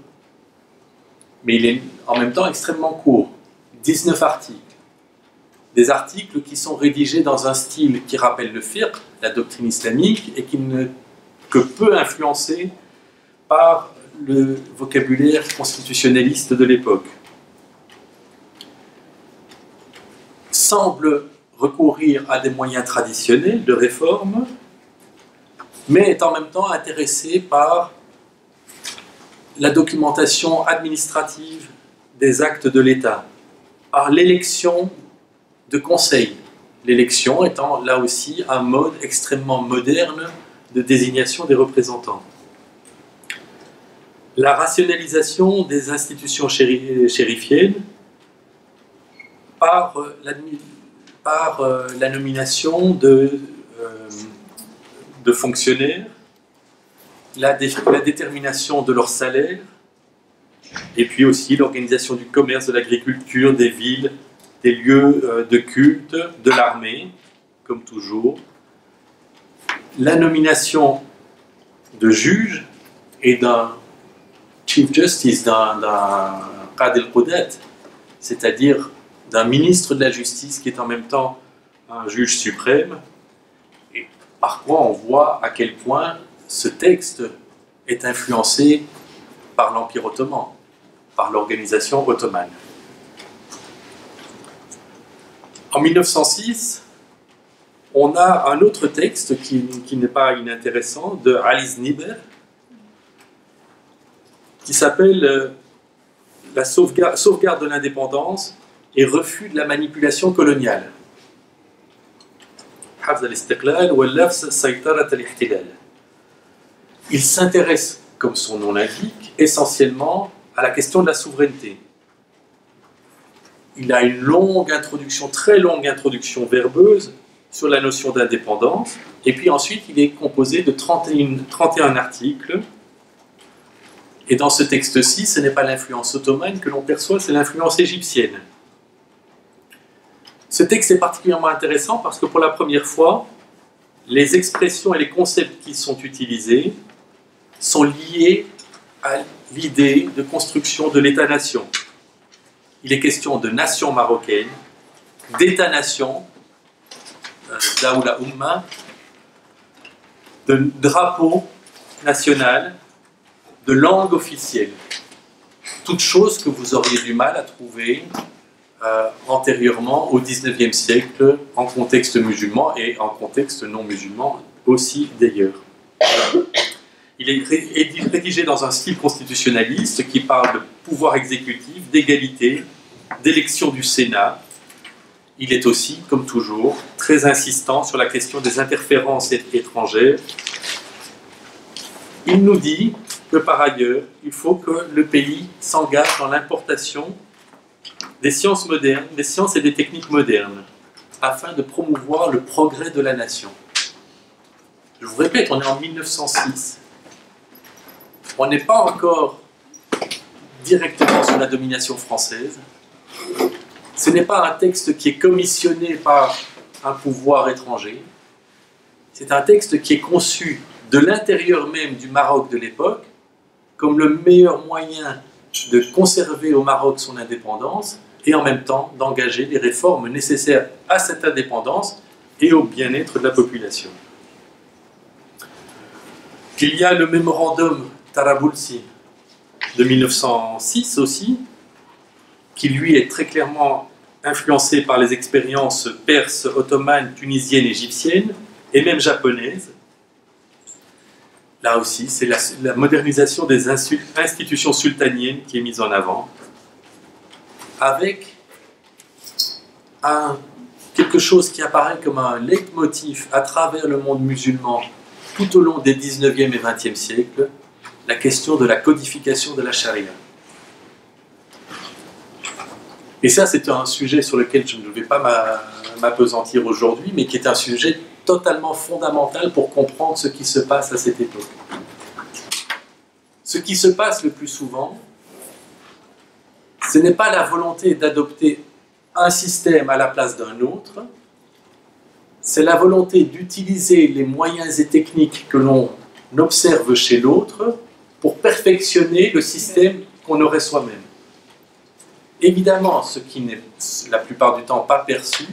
mais il est en même temps extrêmement court. 19 articles. Des articles qui sont rédigés dans un style qui rappelle le fiqh, la doctrine islamique, et qui ne que peu influencé par le vocabulaire constitutionnaliste de l'époque. Semble recourir à des moyens traditionnels de réforme, mais est en même temps intéressé par la documentation administrative des actes de l'État, par l'élection de conseils, l'élection étant là aussi un mode extrêmement moderne de désignation des représentants. La rationalisation des institutions chérifiennes par la nomination de fonctionnaires, la détermination de leur salaire, et puis aussi l'organisation du commerce, de l'agriculture, des villes, des lieux de culte, de l'armée, comme toujours. La nomination de juges et d'un Chief Justice, d'un Qadi al-Qudat, c'est-à-dire d'un ministre de la Justice qui est en même temps un juge suprême, et par quoi on voit à quel point ce texte est influencé par l'Empire ottoman, par l'organisation ottomane. En 1906, on a un autre texte qui n'est pas inintéressant, de Ali Zniber, qui s'appelle la sauvegarde de l'indépendance et refus de la manipulation coloniale. Il s'intéresse, comme son nom l'indique, essentiellement à la question de la souveraineté. Il a une longue introduction, très longue introduction verbeuse sur la notion d'indépendance, et puis ensuite il est composé de 31 articles, et dans ce texte-ci, ce n'est pas l'influence ottomane que l'on perçoit, c'est l'influence égyptienne. Ce texte est particulièrement intéressant parce que pour la première fois, les expressions et les concepts qui sont utilisés sont liés à l'idée de construction de l'État-nation. Il est question de nation marocaine, d'État-nation, d'Aoula Oumma, de drapeau national, de langue officielle. Toutes choses que vous auriez du mal à trouver antérieurement au XIXe siècle en contexte musulman et en contexte non musulman aussi d'ailleurs. Il est rédigé dans un style constitutionnaliste qui parle de pouvoir exécutif, d'égalité, d'élection du Sénat. Il est aussi, comme toujours, très insistant sur la question des interférences étrangères. Il nous dit que par ailleurs, il faut que le pays s'engage dans l'importation des sciences modernes, des sciences et des techniques modernes, afin de promouvoir le progrès de la nation. Je vous répète, on est en 1906. On n'est pas encore directement sous la domination française. Ce n'est pas un texte qui est commissionné par un pouvoir étranger. C'est un texte qui est conçu de l'intérieur même du Maroc de l'époque comme le meilleur moyen de conserver au Maroc son indépendance et en même temps d'engager les réformes nécessaires à cette indépendance et au bien-être de la population. Il y a le mémorandum Tarabulsi de 1906 aussi, qui lui est très clairement influencé par les expériences perses, ottomanes, tunisiennes, égyptiennes et même japonaises. Là aussi, c'est la modernisation des institutions sultaniennes qui est mise en avant, avec quelque chose qui apparaît comme un leitmotiv à travers le monde musulman tout au long des 19e et 20e siècles, la question de la codification de la charia. Et ça, c'est un sujet sur lequel je ne vais pas m'appesantir aujourd'hui, mais qui est un sujet totalement fondamental pour comprendre ce qui se passe à cette époque. Ce qui se passe le plus souvent, ce n'est pas la volonté d'adopter un système à la place d'un autre, c'est la volonté d'utiliser les moyens et techniques que l'on observe chez l'autre pour perfectionner le système qu'on aurait soi-même. Évidemment, ce qui n'est la plupart du temps pas perçu,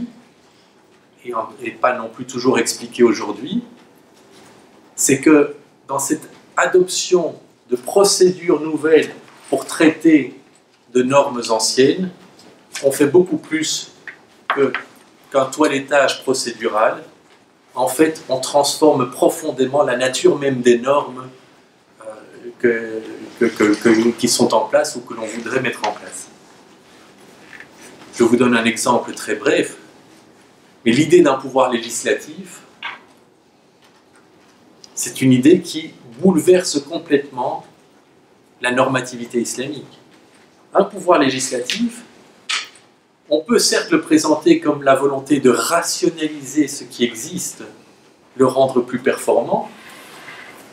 et pas non plus toujours expliqué aujourd'hui, c'est que dans cette adoption de procédures nouvelles pour traiter de normes anciennes, on fait beaucoup plus qu'un toilettage procédural. En fait, on profondément la nature même des normes qui sont en place ou que l'on voudrait mettre en place. Je vous donne un exemple très bref, mais l'idée d'un pouvoir législatif, c'est une idée qui bouleverse complètement la normativité islamique. Un pouvoir législatif, on peut certes le présenter comme la volonté de rationaliser ce qui existe, le rendre plus performant,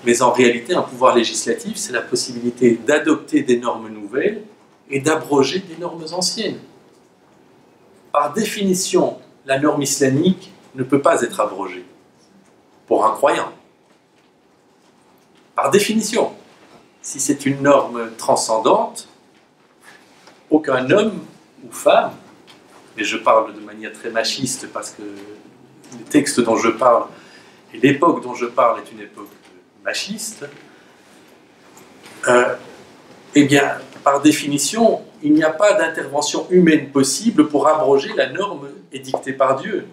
mais en réalité, un pouvoir législatif, c'est la possibilité d'adopter des normes nouvelles et d'abroger des normes anciennes. Par définition, la norme islamique ne peut pas être abrogée pour un croyant. Par définition, si c'est une norme transcendante, aucun homme ou femme, et je parle de manière très machiste parce que le texte dont je parle et l'époque dont je parle est une époque machiste, eh bien, par définition, il n'y a pas d'intervention humaine possible pour abroger la norme édictée par Dieu.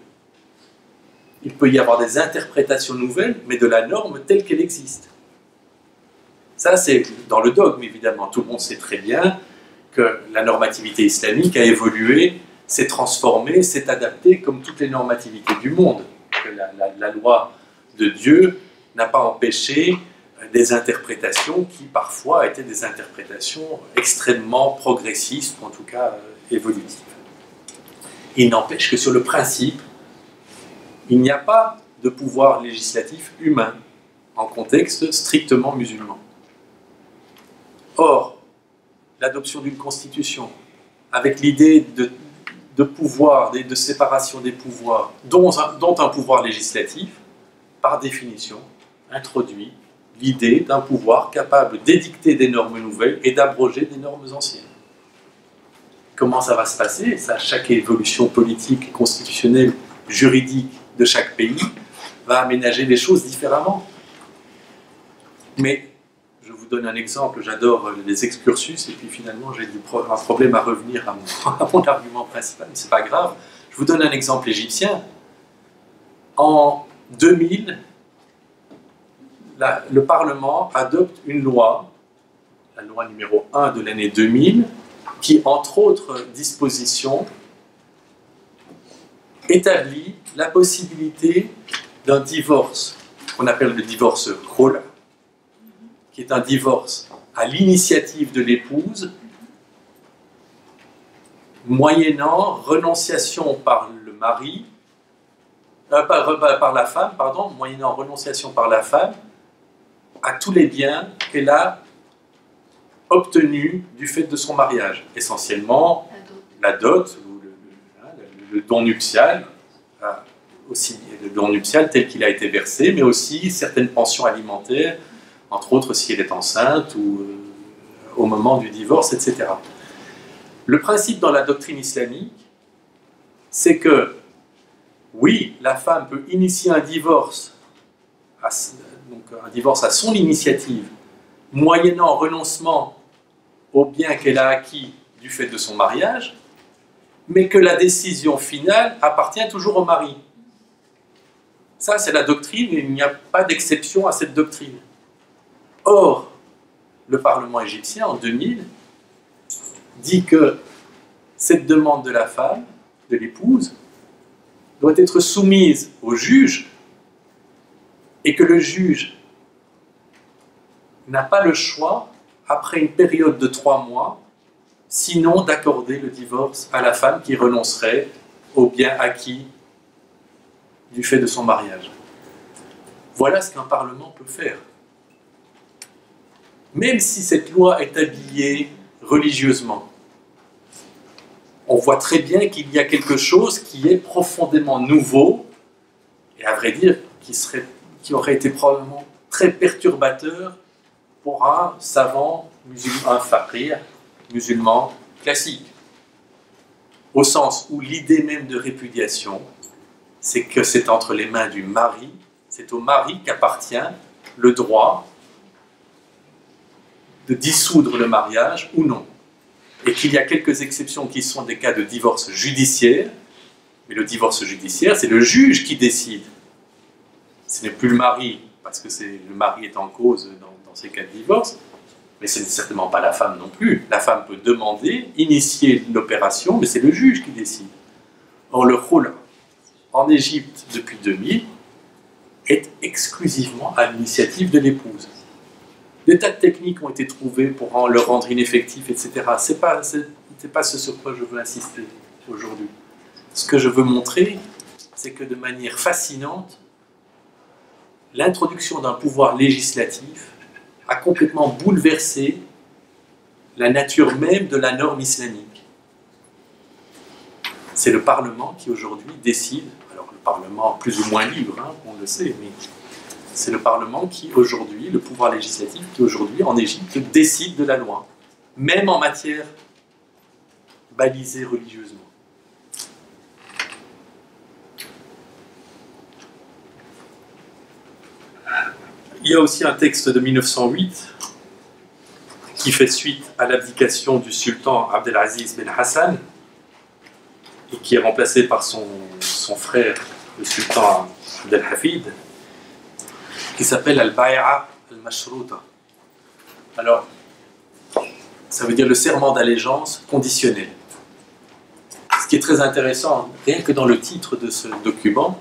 Il peut y avoir des interprétations nouvelles, mais de la norme telle qu'elle existe. Ça, c'est dans le dogme, évidemment. Tout le monde sait très bien que la normativité islamique a évolué, s'est transformée, s'est adaptée comme toutes les normativités du monde. Que la loi de Dieu n'a pas empêché des interprétations qui, parfois, étaient des interprétations extrêmement progressistes, ou en tout cas évolutives. Il n'empêche que sur le principe, il n'y a pas de pouvoir législatif humain en contexte strictement musulman. Or, l'adoption d'une constitution, avec l'idée de pouvoir, de séparation des pouvoirs, dont un pouvoir législatif, par définition, introduit l'idée d'un pouvoir capable d'édicter des normes nouvelles et d'abroger des normes anciennes. Comment ça va se passer? Ça, chaque évolution politique, constitutionnelle, juridique de chaque pays va aménager les choses différemment. Mais je vous vous donne un exemple, j'adore les excursus, et puis finalement j'ai un problème à revenir à mon argument principal, mais c'est pas grave. Je vous donne un exemple égyptien. En 2000, le Parlement adopte une loi, la loi numéro 1 de l'année 2000, qui, entre autres dispositions, établit la possibilité d'un divorce, qu'on appelle le divorce khul', qui est un divorce à l'initiative de l'épouse, moyennant renonciation par le mari, par la femme, pardon, moyennant renonciation par la femme à tous les biens qu'elle a obtenus du fait de son mariage, essentiellement la dot, ou le don nuptial, aussi le don nuptial tel qu'il a été versé, mais aussi certaines pensions alimentaires, entre autres si elle est enceinte ou au moment du divorce, etc. Le principe dans la doctrine islamique, c'est que oui, la femme peut initier un divorce à son initiative, moyennant renoncement aux biens qu'elle a acquis du fait de son mariage, mais que la décision finale appartient toujours au mari. Ça, c'est la doctrine, et il n'y a pas d'exception à cette doctrine. Or, le Parlement égyptien, en 2000, dit que cette demande de la femme, de l'épouse, doit être soumise au juge, et que le juge n'a pas le choix, après une période de 3 mois, sinon d'accorder le divorce à la femme qui renoncerait aux biens acquis du fait de son mariage. Voilà ce qu'un Parlement peut faire. Même si cette loi est habillée religieusement, on voit très bien qu'il y a quelque chose qui est profondément nouveau, et à vrai dire, qui aurait été probablement très perturbateur pour un savant musulman, un faqih musulman classique. Au sens où l'idée même de répudiation, c'est que c'est entre les mains du mari, c'est au mari qu'appartient le droit de dissoudre le mariage ou non. Et qu'il y a quelques exceptions qui sont des cas de divorce judiciaire, mais le divorce judiciaire, c'est le juge qui décide. Ce n'est plus le mari, parce que le mari est en cause dans ces cas de divorce, mais ce n'est certainement pas la femme non plus. La femme peut demander, initier l'opération, mais c'est le juge qui décide. Or, le khul' en Égypte depuis 2000 est exclusivement à l'initiative de l'épouse. Des tas de techniques ont été trouvées pour le rendre ineffectif, etc. Ce n'est pas ce sur quoi je veux insister aujourd'hui. Ce que je veux montrer, c'est que de manière fascinante, l'introduction d'un pouvoir législatif a complètement bouleversé la nature même de la norme islamique. C'est le Parlement qui aujourd'hui décide, alors le Parlement plus ou moins libre, hein, on le sait, mais c'est le Parlement qui aujourd'hui, le pouvoir législatif qui aujourd'hui en Égypte décide de la loi, même en matière balisée religieusement. Il y a aussi un texte de 1908 qui fait suite à l'abdication du sultan Abdelaziz Ben Hassan et qui est remplacé par son frère, le sultan Abdelhafid, qui s'appelle Al-Bay'a Al-Mashruta. Alors, ça veut dire le serment d'allégeance conditionnel. Ce qui est très intéressant, rien que dans le titre de ce document,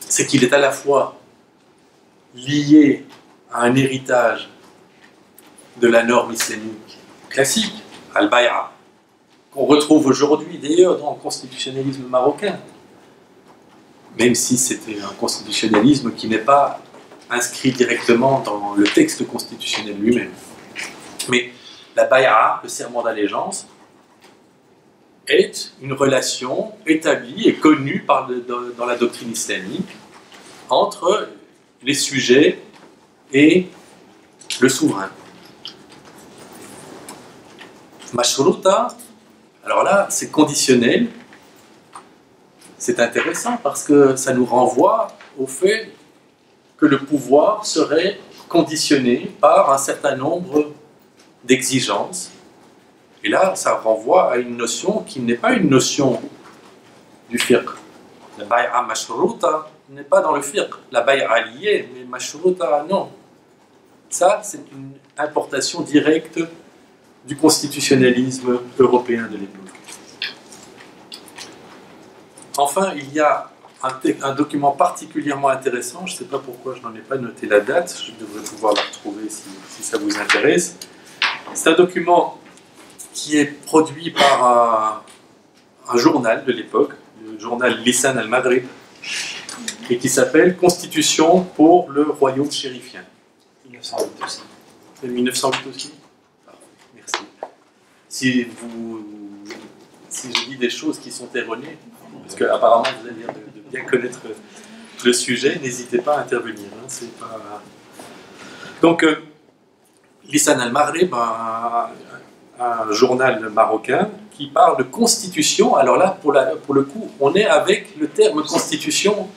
c'est qu'il est à la fois lié à un héritage de la norme islamique classique, Al-Bay'a, qu'on retrouve aujourd'hui d'ailleurs dans le constitutionnalisme marocain, même si c'était un constitutionnalisme qui n'est pas inscrit directement dans le texte constitutionnel lui-même. Mais la Bay'a, le serment d'allégeance, est une relation établie et connue dans la doctrine islamique entre les sujets et le souverain. Mashruta, alors là, c'est conditionnel. C'est intéressant parce que ça nous renvoie au fait que le pouvoir serait conditionné par un certain nombre d'exigences. Et là, ça renvoie à une notion qui n'est pas une notion du fiqh. La bay'a mashruta n'est pas dans le fiqh. La bay'a liée, mais mashruta, non. Ça, c'est une importation directe du constitutionnalisme européen de l'époque. Enfin, il y a un document particulièrement intéressant, je ne sais pas pourquoi je n'en ai pas noté la date, je devrais pouvoir la retrouver si ça vous intéresse. C'est un document qui est produit par un journal de l'époque, le journal Lisan al-Maghrib, et qui s'appelle Constitution pour le royaume chérifien. 1908 aussi. C'est 1908 aussi. Ah, merci. Si je dis des choses qui sont erronées, parce qu'apparemment vous avez l'air de bien connaître le sujet, n'hésitez pas à intervenir. Hein, c'est pas... Donc, Lisan al-Maghrib, un journal marocain qui parle de constitution. Alors là, pour le coup, on est avec le terme constitution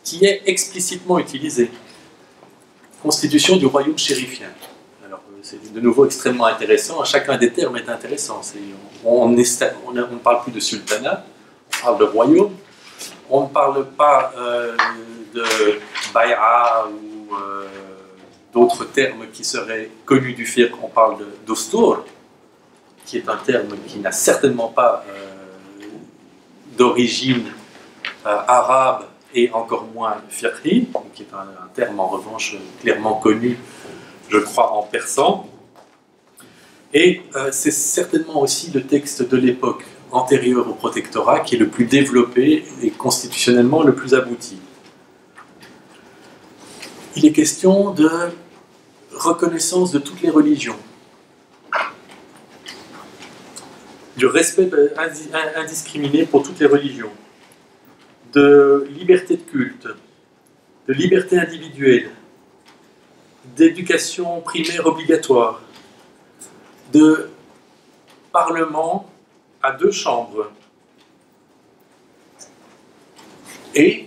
qui est explicitement utilisé. Constitution du royaume chérifien. Alors, c'est de nouveau extrêmement intéressant. Chacun des termes est intéressant. On ne parle plus de sultanat, on parle de royaume. On ne parle pas de bay'a ou d'autres termes qui seraient connus du fiqh. On parle d'ostour, qui est un terme qui n'a certainement pas d'origine arabe et encore moins fiqhi, qui est un terme en revanche clairement connu, je crois, en persan. Et c'est certainement aussi le texte de l'époque antérieure au protectorat qui est le plus développé et constitutionnellement le plus abouti. Il est question de reconnaissance de toutes les religions, du respect indiscriminé pour toutes les religions, de liberté de culte, de liberté individuelle, d'éducation primaire obligatoire, de parlement à 2 chambres, et,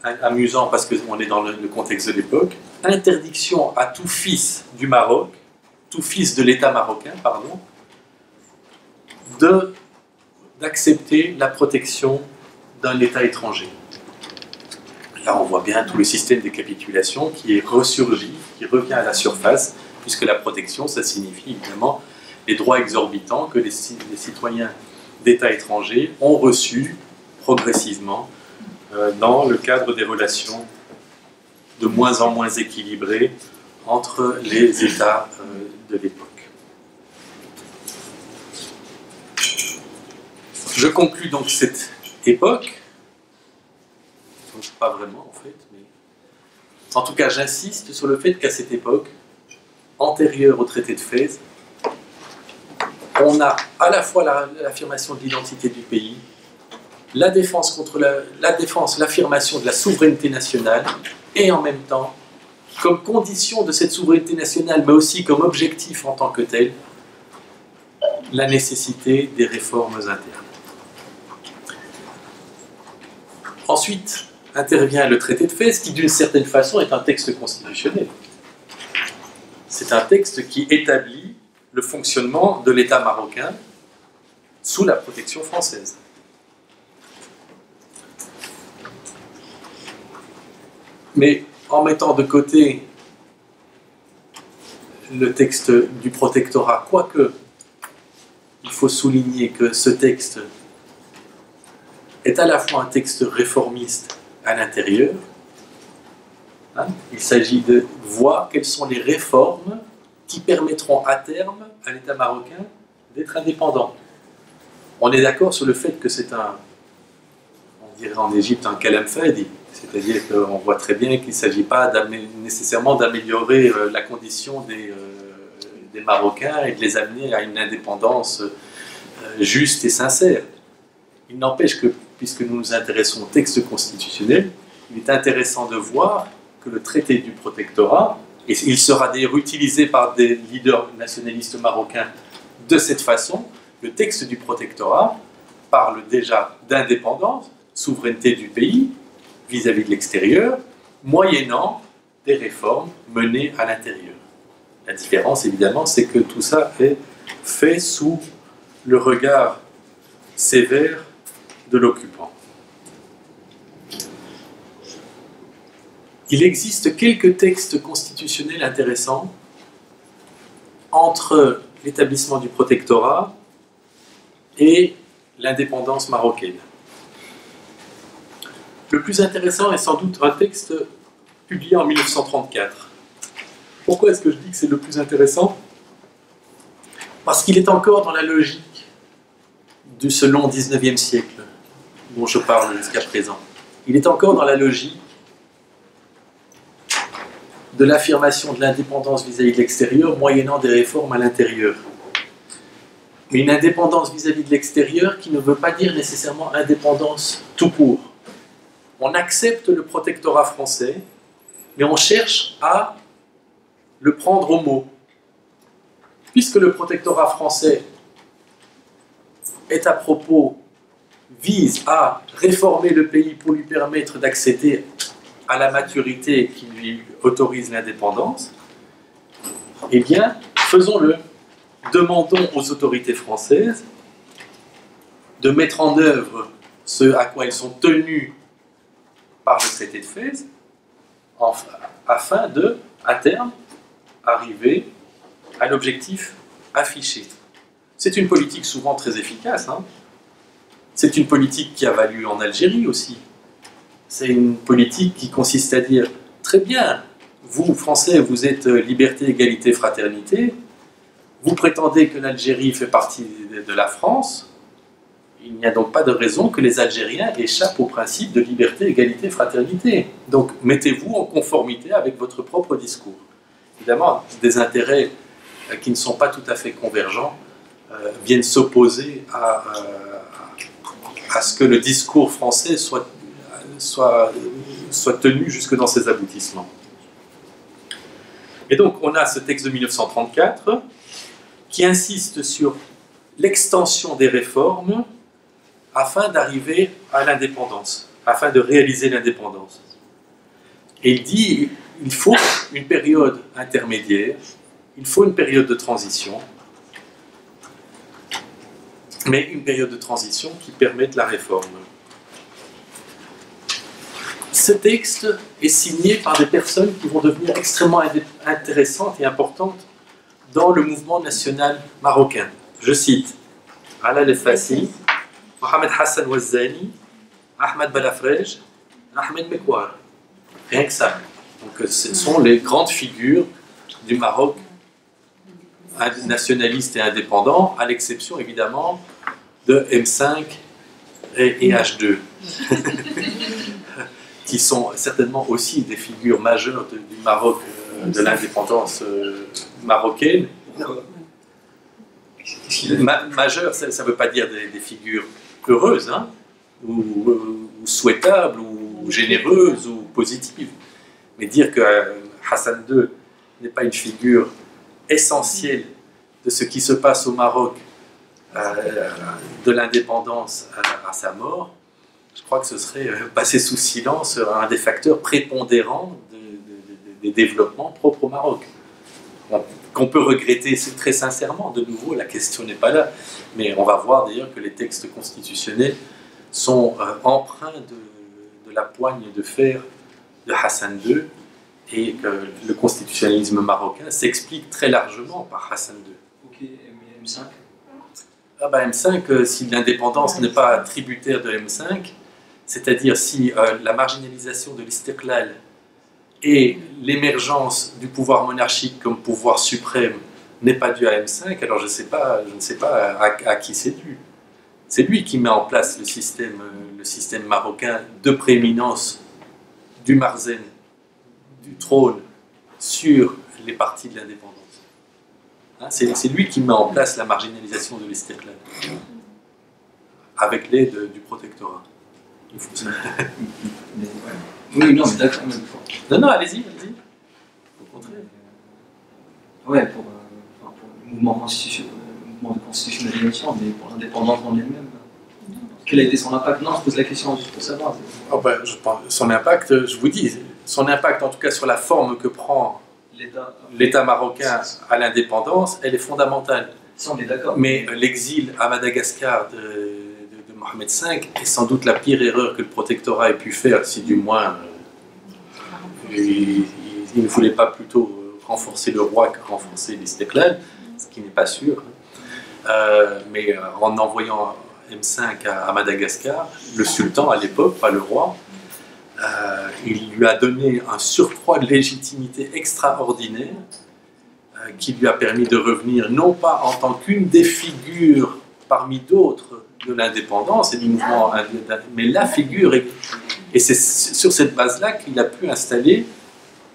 amusant parce qu'on est dans le contexte de l'époque, interdiction à tout fils du Maroc, tout fils de l'État marocain, pardon, d'accepter la protection d'un État étranger. Là, on voit bien tout le système des capitulations qui est ressurgi, qui revient à la surface, puisque la protection, ça signifie évidemment les droits exorbitants que les citoyens d'États étrangers ont reçus progressivement dans le cadre des relations de moins en moins équilibrées entre les États de l'époque. Je conclus donc cette époque, donc pas vraiment en fait, mais en tout cas j'insiste sur le fait qu'à cette époque, antérieure au traité de Fès, on a à la fois l'affirmation de l'identité du pays, la défense contre l'affirmation de la souveraineté nationale, et en même temps, comme condition de cette souveraineté nationale, mais aussi comme objectif en tant que tel, la nécessité des réformes internes. Ensuite intervient le traité de Fès, qui d'une certaine façon est un texte constitutionnel. C'est un texte qui établit le fonctionnement de l'État marocain sous la protection française. Mais en mettant de côté le texte du protectorat, quoique il faut souligner que ce texte est à la fois un texte réformiste à l'intérieur, hein, il s'agit de voir quelles sont les réformes qui permettront à terme à l'État marocain d'être indépendant. On est d'accord sur le fait que c'est on dirait en Égypte, un kalam fadi, c'est-à-dire qu'on voit très bien qu'il ne s'agit pas nécessairement d'améliorer la condition des Marocains et de les amener à une indépendance juste et sincère. Il n'empêche que, puisque nous nous intéressons au texte constitutionnel, il est intéressant de voir que le traité du protectorat, et il sera d'ailleurs utilisé par des leaders nationalistes marocains de cette façon, le texte du protectorat parle déjà d'indépendance, souveraineté du pays vis-à-vis de l'extérieur, moyennant des réformes menées à l'intérieur. La différence, évidemment, c'est que tout ça est fait sous le regard sévère de l'occupant. Il existe quelques textes constitutionnels intéressants entre l'établissement du protectorat et l'indépendance marocaine. Le plus intéressant est sans doute un texte publié en 1934. Pourquoi est-ce que je dis que c'est le plus intéressant? Parce qu'il est encore dans la logique de ce long 19e siècle dont je parle jusqu'à présent. Il est encore dans la logique de l'affirmation de l'indépendance vis-à-vis de l'extérieur, moyennant des réformes à l'intérieur. Mais une indépendance vis-à-vis de l'extérieur qui ne veut pas dire nécessairement indépendance tout court. On accepte le protectorat français, mais on cherche à le prendre au mot. Puisque le protectorat français est à propos, vise à réformer le pays pour lui permettre d'accéder à la maturité qui lui autorise l'indépendance, eh bien, faisons-le. Demandons aux autorités françaises de mettre en œuvre ce à quoi elles sont tenues par le traité de Fès, afin de, à terme, arriver à l'objectif affiché. C'est une politique souvent très efficace. C'est une politique qui a valu en Algérie aussi. C'est une politique qui consiste à dire, très bien, vous, Français, vous êtes liberté, égalité, fraternité, vous prétendez que l'Algérie fait partie de la France, il n'y a donc pas de raison que les Algériens échappent au principe de liberté, égalité, fraternité. Donc mettez-vous en conformité avec votre propre discours. Évidemment, des intérêts qui ne sont pas tout à fait convergents viennent s'opposer à ce que le discours français soit tenu jusque dans ses aboutissements. Et donc on a ce texte de 1934 qui insiste sur l'extension des réformes afin d'arriver à l'indépendance, afin de réaliser l'indépendance. Et il dit il faut une période intermédiaire, il faut une période de transition, mais une période de transition qui permette la réforme. Ce texte est signé par des personnes qui vont devenir extrêmement intéressantes et importantes dans le mouvement national marocain. Je cite Alaa El-Fassi, Mohamed Hassan Ouazzani, Ahmed Balafrej, Ahmed Mekwar. Rien que ça. Donc, ce sont les grandes figures du Maroc nationaliste et indépendant, à l'exception évidemment de M5 et H2. Qui sont certainement aussi des figures majeures du Maroc, de l'indépendance marocaine. Majeures, ça ne veut pas dire des figures heureuses, ou souhaitables, ou généreuses, ou positives. Mais dire que Hassan II n'est pas une figure essentielle de ce qui se passe au Maroc de l'indépendance à sa mort, je crois que ce serait passer sous silence un des facteurs prépondérants des développements propres au Maroc. Qu'on peut regretter très sincèrement, de nouveau, la question n'est pas là, mais on va voir d'ailleurs que les textes constitutionnels sont empreints de la poigne de fer de Hassan II et que le constitutionnalisme marocain s'explique très largement par Hassan II. Ok, et M5 M5, si l'indépendance n'est pas tributaire de M5, c'est-à-dire si la marginalisation de l'istiqlal et l'émergence du pouvoir monarchique comme pouvoir suprême n'est pas due à M5, alors je ne sais pas à qui c'est dû. C'est lui qui met en place le système marocain de prééminence du Marzen, du trône, sur les partis de l'indépendance. C'est lui qui met en place la marginalisation de l'istiqlal, avec l'aide du protectorat. Il faut ça. Oui, non, mais d'accord. Non, allez-y. Au contraire. Ouais, pour le mouvement de constitutionnalisation, mais pour l'indépendance en elle-même. Quel a été son impact? Non, je pose la question juste pour savoir. Je pense, son impact, je vous dis, son impact, en tout cas sur la forme que prend l'État marocain à l'indépendance, elle est fondamentale. Ça, on est d'accord. Mais l'exil à Madagascar de Mohamed V est sans doute la pire erreur que le protectorat ait pu faire, si du moins il ne voulait pas plutôt renforcer le roi que renforcer l'Istiqlal, ce qui n'est pas sûr. Mais en envoyant M5 à Madagascar, le sultan à l'époque, pas le roi, il lui a donné un surcroît de légitimité extraordinaire qui lui a permis de revenir non pas en tant qu'une des figures parmi d'autres de l'indépendance et du mouvement, mais la figure. Et c'est sur cette base-là qu'il a pu installer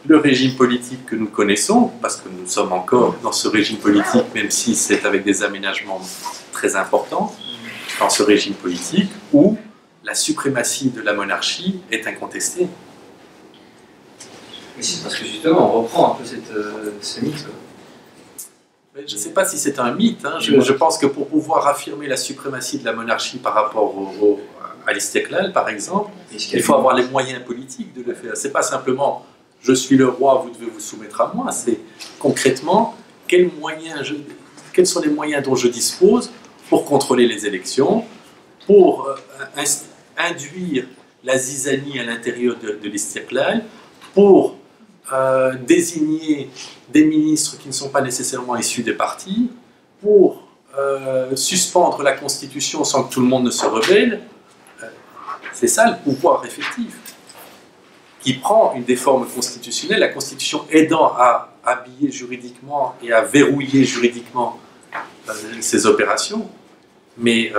le régime politique que nous connaissons, parce que nous sommes encore dans ce régime politique, même si c'est avec des aménagements très importants, dans ce régime politique où la suprématie de la monarchie est incontestée. Mais c'est parce que justement, on reprend un peu ce mythe. Je ne sais pas si c'est un mythe. Hein. Je pense que pour pouvoir affirmer la suprématie de la monarchie par rapport à l'Istiqlal, par exemple, il faut avoir les moyens politiques de le faire. Ce n'est pas simplement « je suis le roi, vous devez vous soumettre à moi », c'est concrètement quels sont les moyens dont je dispose pour contrôler les élections, pour induire la zizanie à l'intérieur de l'Istiqlal, pour désigner des ministres qui ne sont pas nécessairement issus des partis, pour suspendre la Constitution sans que tout le monde ne se rebelle. C'est ça le pouvoir effectif, qui prend une des formes constitutionnelles, la Constitution aidant à habiller juridiquement et à verrouiller juridiquement ces opérations, mais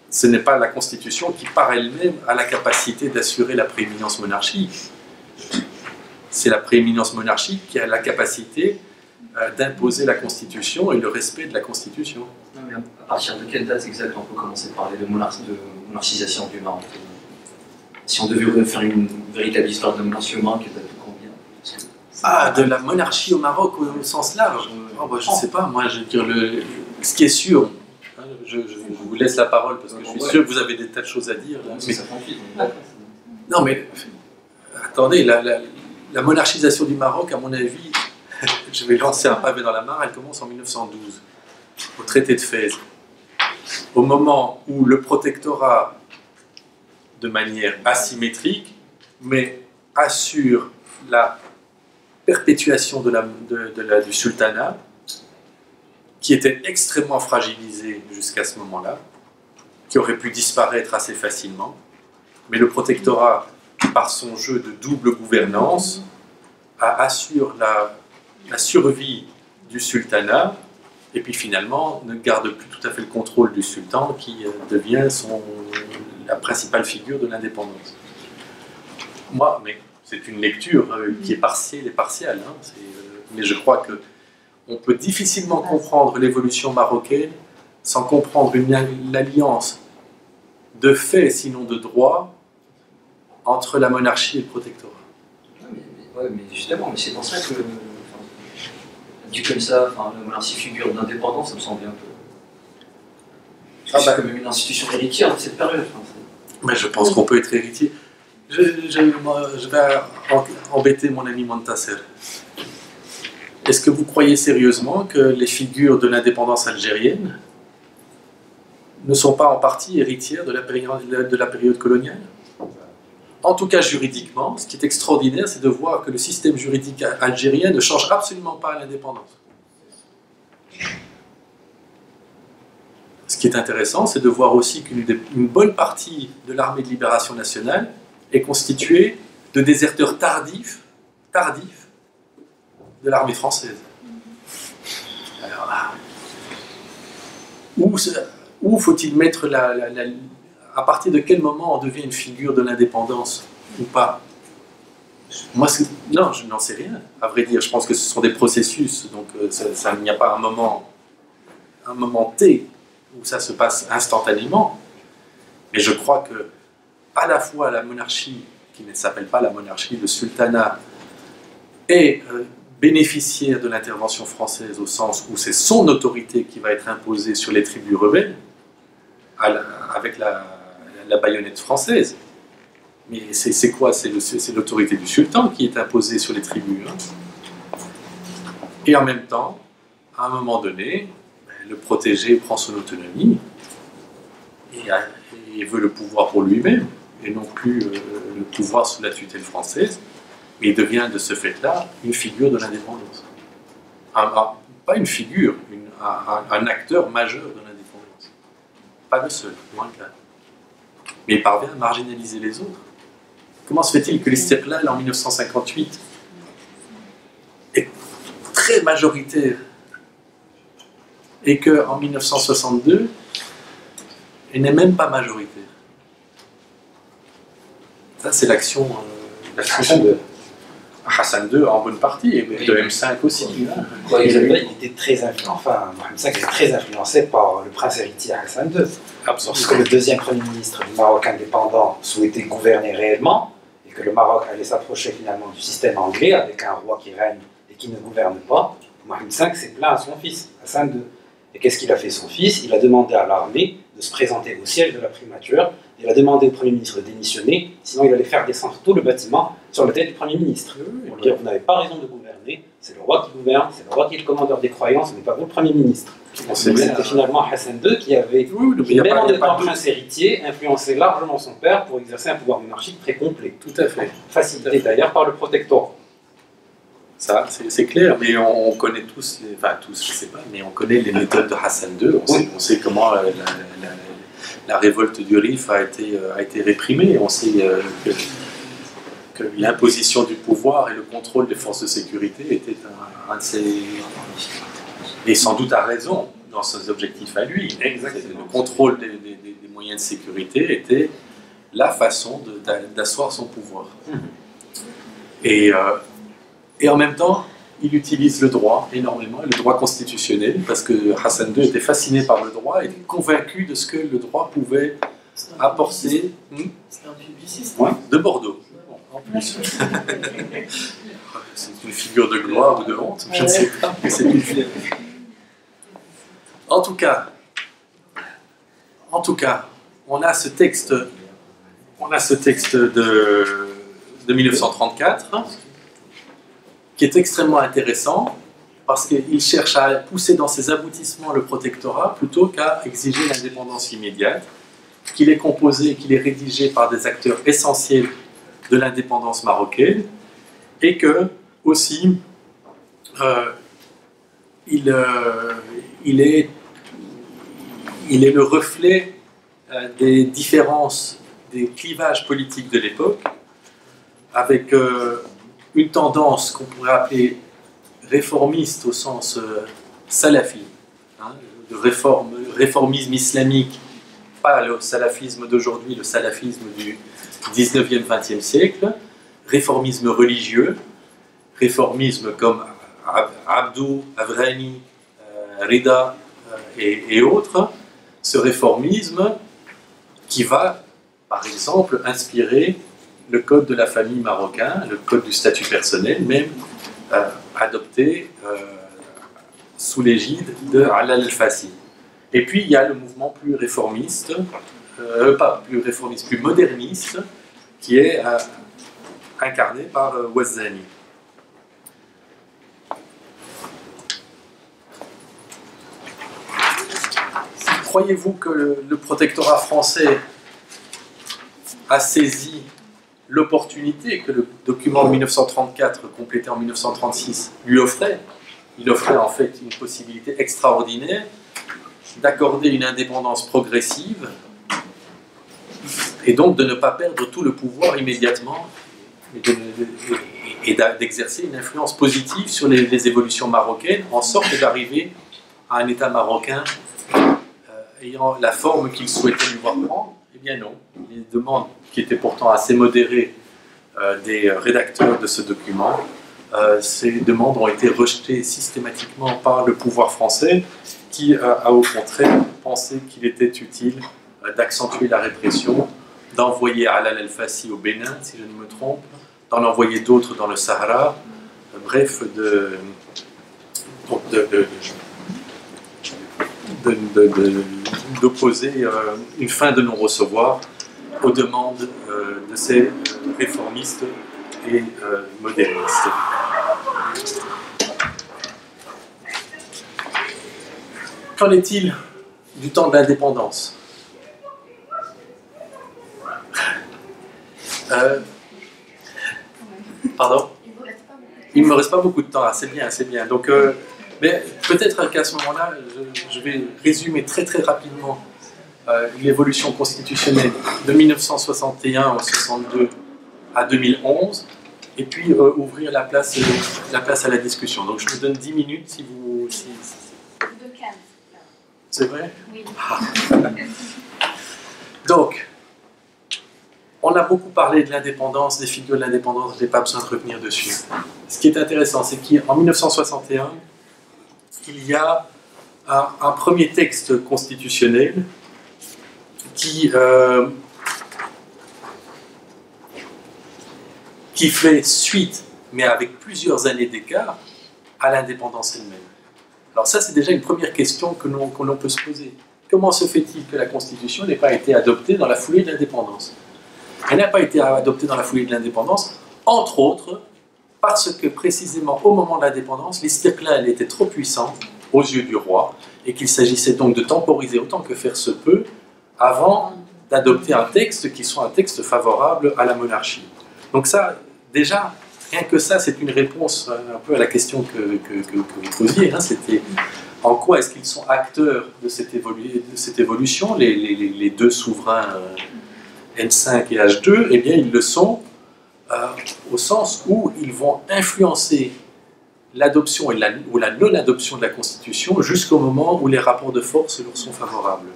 ce n'est pas la Constitution qui, par elle-même, a la capacité d'assurer la prééminence monarchique. C'est la prééminence monarchique qui a la capacité d'imposer la Constitution et le respect de la Constitution. Non, mais à partir de quelle date exacte on peut commencer à parler de monarchisation du Maroc? Si on devait faire une véritable histoire de monarchie au Maroc, elle date de combien? De la monarchie au Maroc au sens large. Je ne sais pas, moi je veux dire, ce qui est sûr, hein, je vous laisse la parole parce que je suis sûr que vous avez des tas de choses à dire. Là, mais... Non mais, attendez, la monarchisation du Maroc, à mon avis, je vais lancer un pavé dans la mare, elle commence en 1912, au traité de Fès. Au moment où le protectorat, de manière asymétrique, mais assure la perpétuation du sultanat, qui était extrêmement fragilisé jusqu'à ce moment-là, qui aurait pu disparaître assez facilement, mais le protectorat, par son jeu de double gouvernance, assure la survie du sultanat, et puis finalement ne garde plus tout à fait le contrôle du sultan, qui devient la principale figure de l'indépendance. Moi, mais c'est une lecture qui est partielle et partielle, hein, mais je crois qu'on peut difficilement comprendre l'évolution marocaine sans comprendre l'alliance de fait, sinon de droit, entre la monarchie et le protectorat. Mais justement, mais c'est pour ça que, dit comme ça, la monarchie figure d'indépendance, ça me semble un peu. C'est quand même une institution héritière de cette période. Mais je pense qu'on peut être héritier. Je vais embêter mon ami Montasser. Est-ce que vous croyez sérieusement que les figures de l'indépendance algérienne ne sont pas en partie héritières de la période coloniale? En tout cas juridiquement, ce qui est extraordinaire, c'est de voir que le système juridique algérien ne change absolument pas à l'indépendance. Ce qui est intéressant, c'est de voir aussi qu'une bonne partie de l'armée de libération nationale est constituée de déserteurs tardifs de l'armée française. Alors là, où faut-il mettre à partir de quel moment on devient une figure de l'indépendance ou pas? Moi, non, je n'en sais rien. À vrai dire, je pense que ce sont des processus, donc il n'y a pas un moment T où ça se passe instantanément. Mais je crois que à la fois la monarchie, qui ne s'appelle pas la monarchie, le sultanat, est bénéficiaire de l'intervention française au sens où c'est son autorité qui va être imposée sur les tribus rebelles, avec la baïonnette française. Mais c'est quoi? C'est l'autorité du sultan qui est imposée sur les tribus. Hein. Et en même temps, à un moment donné, le protégé prend son autonomie et veut le pouvoir pour lui-même, et non plus le pouvoir sous la tutelle française, mais il devient de ce fait-là une figure de l'indépendance. Pas une figure, un acteur majeur de l'indépendance. Pas le seul, loin de là. Mais il parvient à marginaliser les autres. Comment se fait-il que l'Istiqlal en 1958 est très majoritaire et qu'en 1962, il n'est même pas majoritaire? Ça, c'est l'action de Hassan II en bonne partie, et de M5 aussi. Il était très influencé, enfin, Mohamed V était très influencé par le prince héritier Hassan II. Lorsque le deuxième Premier ministre du Maroc indépendant souhaitait gouverner réellement, et que le Maroc allait s'approcher finalement du système anglais, avec un roi qui règne et qui ne gouverne pas, Mohamed V s'est plaint à son fils, Hassan II. Et qu'est-ce qu'il a fait son fils? Il a demandé à l'armée de se présenter au siège de la primature. Il a demandé au Premier ministre de démissionner, sinon il allait faire descendre tout le bâtiment sur la tête du Premier ministre. Pour dire, vous n'avez pas raison de gouverner, c'est le roi qui gouverne, c'est le roi qui est le commandeur des croyances, ce n'est pas vous le Premier ministre. C'était finalement Hassan II qui avait, même en étant prince héritier, influencé largement son père pour exercer un pouvoir monarchique très complet. Tout à fait. Facilité d'ailleurs par le protectorat. Ça, c'est clair, mais on connaît tous, enfin tous, je ne sais pas, mais on connaît les méthodes de Hassan II, on sait comment la révolte du Rif a été réprimée, on sait que l'imposition du pouvoir et le contrôle des forces de sécurité était un de ses... Et sans doute à raison, dans ses objectifs à lui. Exactement. Le contrôle des moyens de sécurité était la façon d'asseoir son pouvoir. Et en même temps, il utilise le droit énormément, le droit constitutionnel, parce que Hassan II était fasciné par le droit et convaincu de ce que le droit pouvait apporter. C'était un publiciste. Ouais, de Bordeaux. Bon, en plus. C'est une figure de gloire ou de honte, je ne sais pas, mais c'est une figure. En tout cas, on a ce texte de 1934. Qui est extrêmement intéressant parce qu'il cherche à pousser dans ses aboutissements le protectorat plutôt qu'à exiger l'indépendance immédiate, qu'il est composé, qu'il est rédigé par des acteurs essentiels de l'indépendance marocaine et que aussi il est le reflet des différences, des clivages politiques de l'époque avec une tendance qu'on pourrait appeler réformiste au sens salafi, hein, de réformisme islamique, pas le salafisme d'aujourd'hui, le salafisme du 19e, 20e siècle, réformisme religieux, réformisme comme Abdou, Avrani, Rida et autres, ce réformisme qui va, par exemple, inspirer le code de la famille marocain, le code du statut personnel, même adopté sous l'égide de Alal El-Fassi. Et puis il y a le mouvement plus réformiste, pas plus réformiste, plus moderniste, qui est incarné par Ouazzani. Croyez-vous que le protectorat français a saisi l'opportunité que le document de 1934, complété en 1936, lui offrait? Il offrait en fait une possibilité extraordinaire d'accorder une indépendance progressive et donc de ne pas perdre tout le pouvoir immédiatement et d'exercer une influence positive sur les évolutions marocaines en sorte d'arriver à un État marocain ayant la forme qu'il souhaitait lui voir prendre. Eh bien non, les demandes qui étaient pourtant assez modérées des rédacteurs de ce document, ces demandes ont été rejetées systématiquement par le pouvoir français qui a au contraire pensé qu'il était utile d'accentuer la répression, d'envoyer Alal El-Fassi au Bénin, si je ne me trompe, d'en envoyer d'autres dans le Sahara, bref, d'opposer une fin de non-recevoir aux demandes de ces réformistes et modernistes. Qu'en est-il du temps de l'indépendance? Pardon? Il ne me reste pas beaucoup de temps. Ah, c'est bien, c'est bien. Donc, mais peut-être qu'à ce moment-là, je vais résumer très très rapidement l'évolution constitutionnelle de 1961 au 62 à 2011, et puis ouvrir la place à la discussion. Donc je vous donne 10 minutes si vous... De calme. C'est vrai? Oui. Ah. Donc, on a beaucoup parlé de l'indépendance, des figures de l'indépendance, je n'ai pas besoin de revenir dessus. Ce qui est intéressant, c'est qu'en 1961, il y a un premier texte constitutionnel qui fait suite, mais avec plusieurs années d'écart, à l'indépendance elle-même. Alors ça, c'est déjà une première question que l'on peut se poser. Comment se fait-il que la Constitution n'ait pas été adoptée dans la foulée de l'indépendance? Elle n'a pas été adoptée dans la foulée de l'indépendance, entre autres, parce que précisément au moment de l'indépendance, l'Istiqlal était trop puissante aux yeux du roi, et qu'il s'agissait donc de temporiser autant que faire se peut, avant d'adopter un texte qui soit un texte favorable à la monarchie. Donc ça, déjà, rien que ça, c'est une réponse un peu à la question que vous posiez. Hein, c'était en quoi est-ce qu'ils sont acteurs de cette évolution, les deux souverains N5 et H2, eh bien ils le sont au sens où ils vont influencer l'adoption ou la non-adoption de la Constitution jusqu'au moment où les rapports de force leur sont favorables.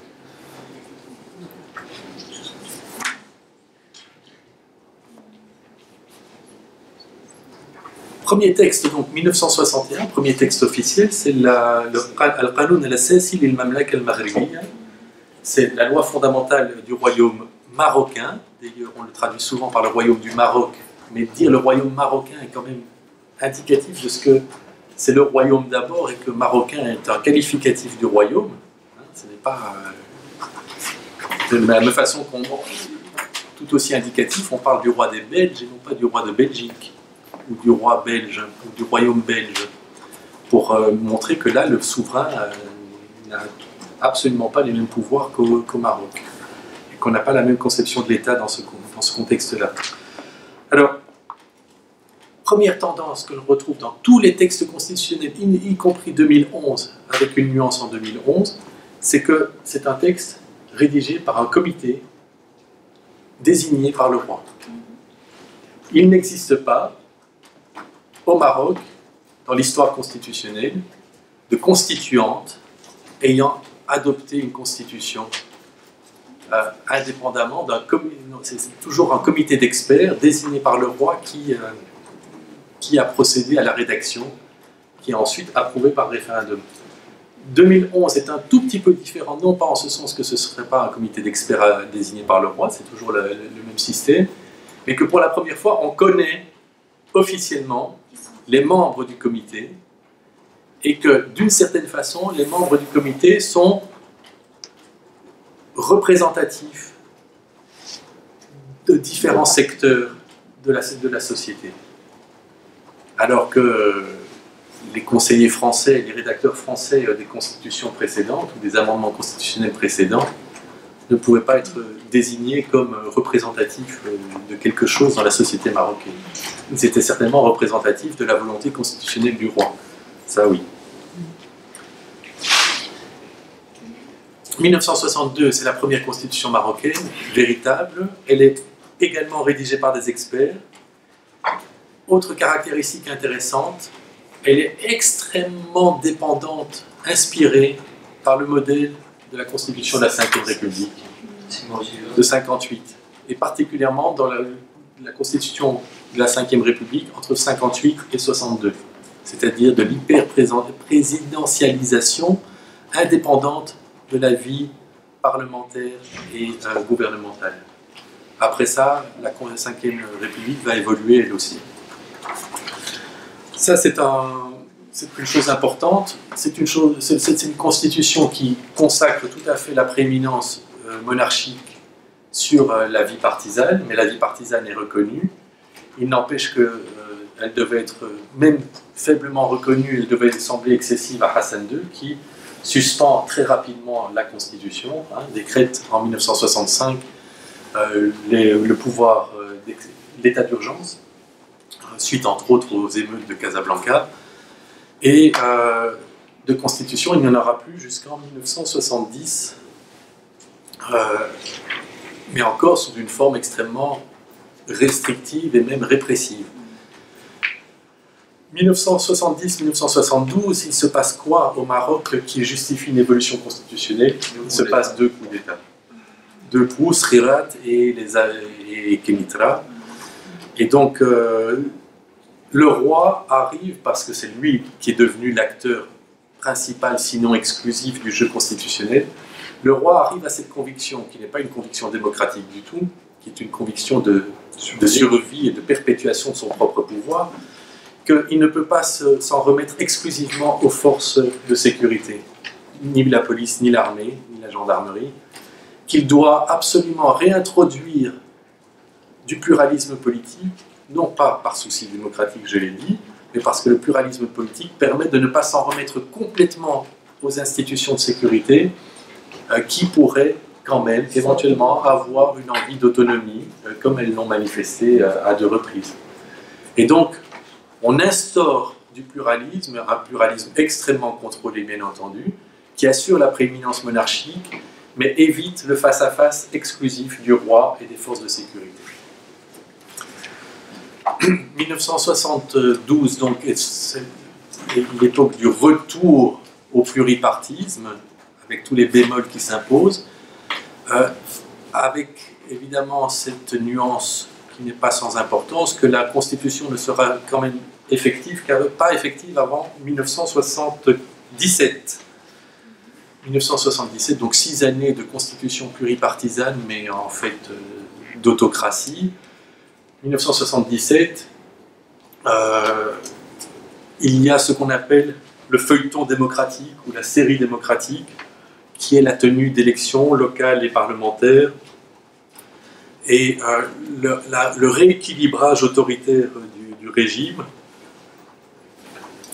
Premier texte, donc 1961, premier texte officiel, c'est Al-Qanoun al-Assasi lil-Mamlaka al-Maghribiya. C'est la loi fondamentale du royaume marocain. D'ailleurs, on le traduit souvent par le royaume du Maroc, mais dire le royaume marocain est quand même indicatif de ce que c'est le royaume d'abord et que marocain est un qualificatif du royaume. Ce n'est pas de la même façon qu'on, tout aussi indicatif, on parle du roi des Belges et non pas du roi de Belgique, ou du roi belge, ou du royaume belge, pour montrer que là, le souverain n'a absolument pas les mêmes pouvoirs qu'au Maroc, et qu'on n'a pas la même conception de l'État dans ce contexte-là. Alors, première tendance que l'on retrouve dans tous les textes constitutionnels, y compris 2011, avec une nuance en 2011, c'est que c'est un texte rédigé par un comité désigné par le roi. Il n'existe pas au Maroc, dans l'histoire constitutionnelle, de constituantes ayant adopté une constitution indépendamment d'un comité. C'est toujours un comité d'experts désigné par le roi qui a procédé à la rédaction, qui est ensuite approuvé par référendum. 2011 est un tout petit peu différent, non pas en ce sens que ce ne serait pas un comité d'experts désigné par le roi, c'est toujours le même système, mais que pour la première fois, on connaît officiellement les membres du comité, et que d'une certaine façon, les membres du comité sont représentatifs de différents secteurs de la société. Alors que les conseillers français, les rédacteurs français des constitutions précédentes ou des amendements constitutionnels précédents ne pouvaient pas être désignés comme représentatifs de quelque chose dans la société marocaine. Ils étaient certainement représentatifs de la volonté constitutionnelle du roi. Ça, oui. 1962, c'est la première constitution marocaine, véritable. Elle est également rédigée par des experts. Autre caractéristique intéressante, elle est extrêmement dépendante, inspirée par le modèle de la Constitution de la Ve République de 58, et particulièrement dans la Constitution de la Ve République entre 58 et 62, c'est-à-dire de l'hyper-présidentialisation indépendante de la vie parlementaire et gouvernementale. Après ça, la Ve République va évoluer elle aussi. Ça, c'est une chose importante. C'est une constitution qui consacre tout à fait la prééminence monarchique sur la vie partisane, mais la vie partisane est reconnue. Il n'empêche qu'elle devait être, même faiblement reconnue, elle devait sembler excessive à Hassan II, qui suspend très rapidement la Constitution, décrète en 1965 le pouvoir d'état d'urgence, suite entre autres aux émeutes de Casablanca, et de Constitution, il n'y en aura plus jusqu'en 1970, mais encore sous une forme extrêmement restrictive et même répressive. 1970-1972, il se passe quoi au Maroc qui justifie une évolution constitutionnelle? Il se passe deux coups d'État. Deux coups, Srirat et Kenitra. Et donc, le roi arrive, parce que c'est lui qui est devenu l'acteur principal, sinon exclusif, du jeu constitutionnel. Le roi arrive à cette conviction, qui n'est pas une conviction démocratique du tout, qui est une conviction de survie et de perpétuation de son propre pouvoir, qu'il ne peut pas s'en remettre exclusivement aux forces de sécurité, ni la police, ni l'armée, ni la gendarmerie, qu'il doit absolument réintroduire du pluralisme politique, non pas par souci démocratique, je l'ai dit, mais parce que le pluralisme politique permet de ne pas s'en remettre complètement aux institutions de sécurité qui pourraient quand même éventuellement avoir une envie d'autonomie, comme elles l'ont manifesté à deux reprises. Et donc, on instaure du pluralisme, un pluralisme extrêmement contrôlé bien entendu, qui assure la prééminence monarchique, mais évite le face-à-face exclusif du roi et des forces de sécurité. 1972, donc, c'est l'époque du retour au pluripartisme, avec tous les bémols qui s'imposent, avec évidemment cette nuance qui n'est pas sans importance, que la Constitution ne sera quand même pas effective avant 1977. 1977, donc 6 années de Constitution pluripartisane, mais en fait d'autocratie. 1977, il y a ce qu'on appelle le feuilleton démocratique ou la série démocratique, qui est la tenue d'élections locales et parlementaires, et le rééquilibrage autoritaire du régime,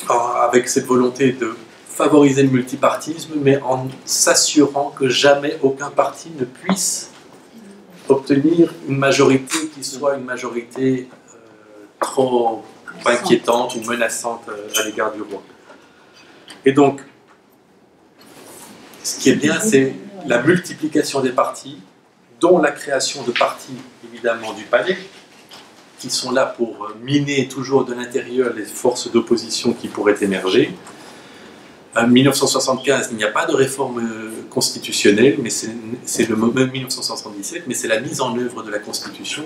avec cette volonté de favoriser le multipartisme, mais en s'assurant que jamais aucun parti ne puisse obtenir une majorité qui soit une majorité trop inquiétante ou menaçante à l'égard du roi. Et donc, ce qui est bien, c'est la multiplication des partis, dont la création de partis, évidemment, du palais, qui sont là pour miner toujours de l'intérieur les forces d'opposition qui pourraient émerger. En 1975, il n'y a pas de réforme constitutionnelle, mais c'est le même 1977, mais c'est la mise en œuvre de la Constitution,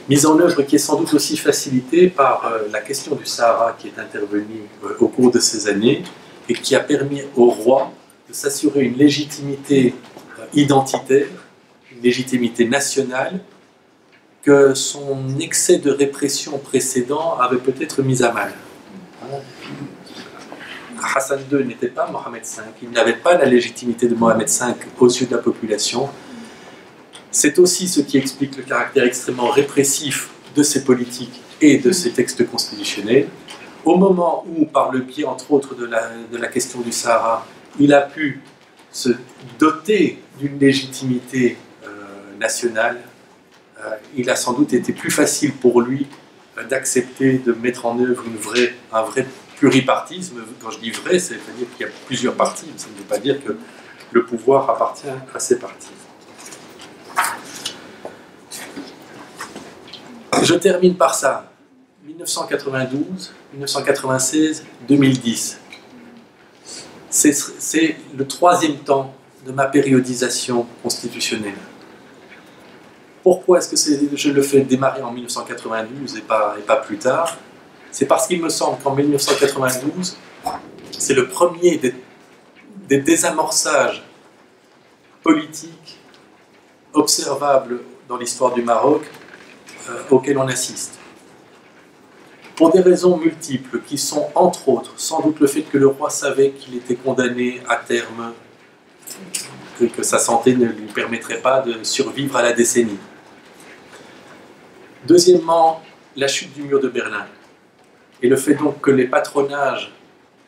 mise en œuvre qui est sans doute aussi facilitée par la question du Sahara qui est intervenue au cours de ces années et qui a permis au roi de s'assurer une légitimité identitaire, une légitimité nationale, que son excès de répression précédent avait peut-être mis à mal. Hassan II n'était pas Mohamed V, il n'avait pas la légitimité de Mohamed V aux yeux de la population. C'est aussi ce qui explique le caractère extrêmement répressif de ces politiques et de ces textes constitutionnels. Au moment où, par le biais entre autres de la question du Sahara, il a pu se doter d'une légitimité nationale, il a sans doute été plus facile pour lui d'accepter de mettre en œuvre un vrai pluripartisme. Quand je dis vrai, c'est-à-dire qu'il y a plusieurs partis, ça ne veut pas dire que le pouvoir appartient à ces partis. Je termine par ça. 1992, 1996, 2010. C'est le troisième temps de ma périodisation constitutionnelle. Pourquoi est-ce que je le fais démarrer en 1992 et pas plus tard? C'est parce qu'il me semble qu'en 1992, c'est le premier des désamorçages politiques observables dans l'histoire du Maroc auxquels on assiste. Pour des raisons multiples, qui sont entre autres, sans doute le fait que le roi savait qu'il était condamné à terme, que sa santé ne lui permettrait pas de survivre à la décennie. Deuxièmement, la chute du mur de Berlin et le fait donc que les patronages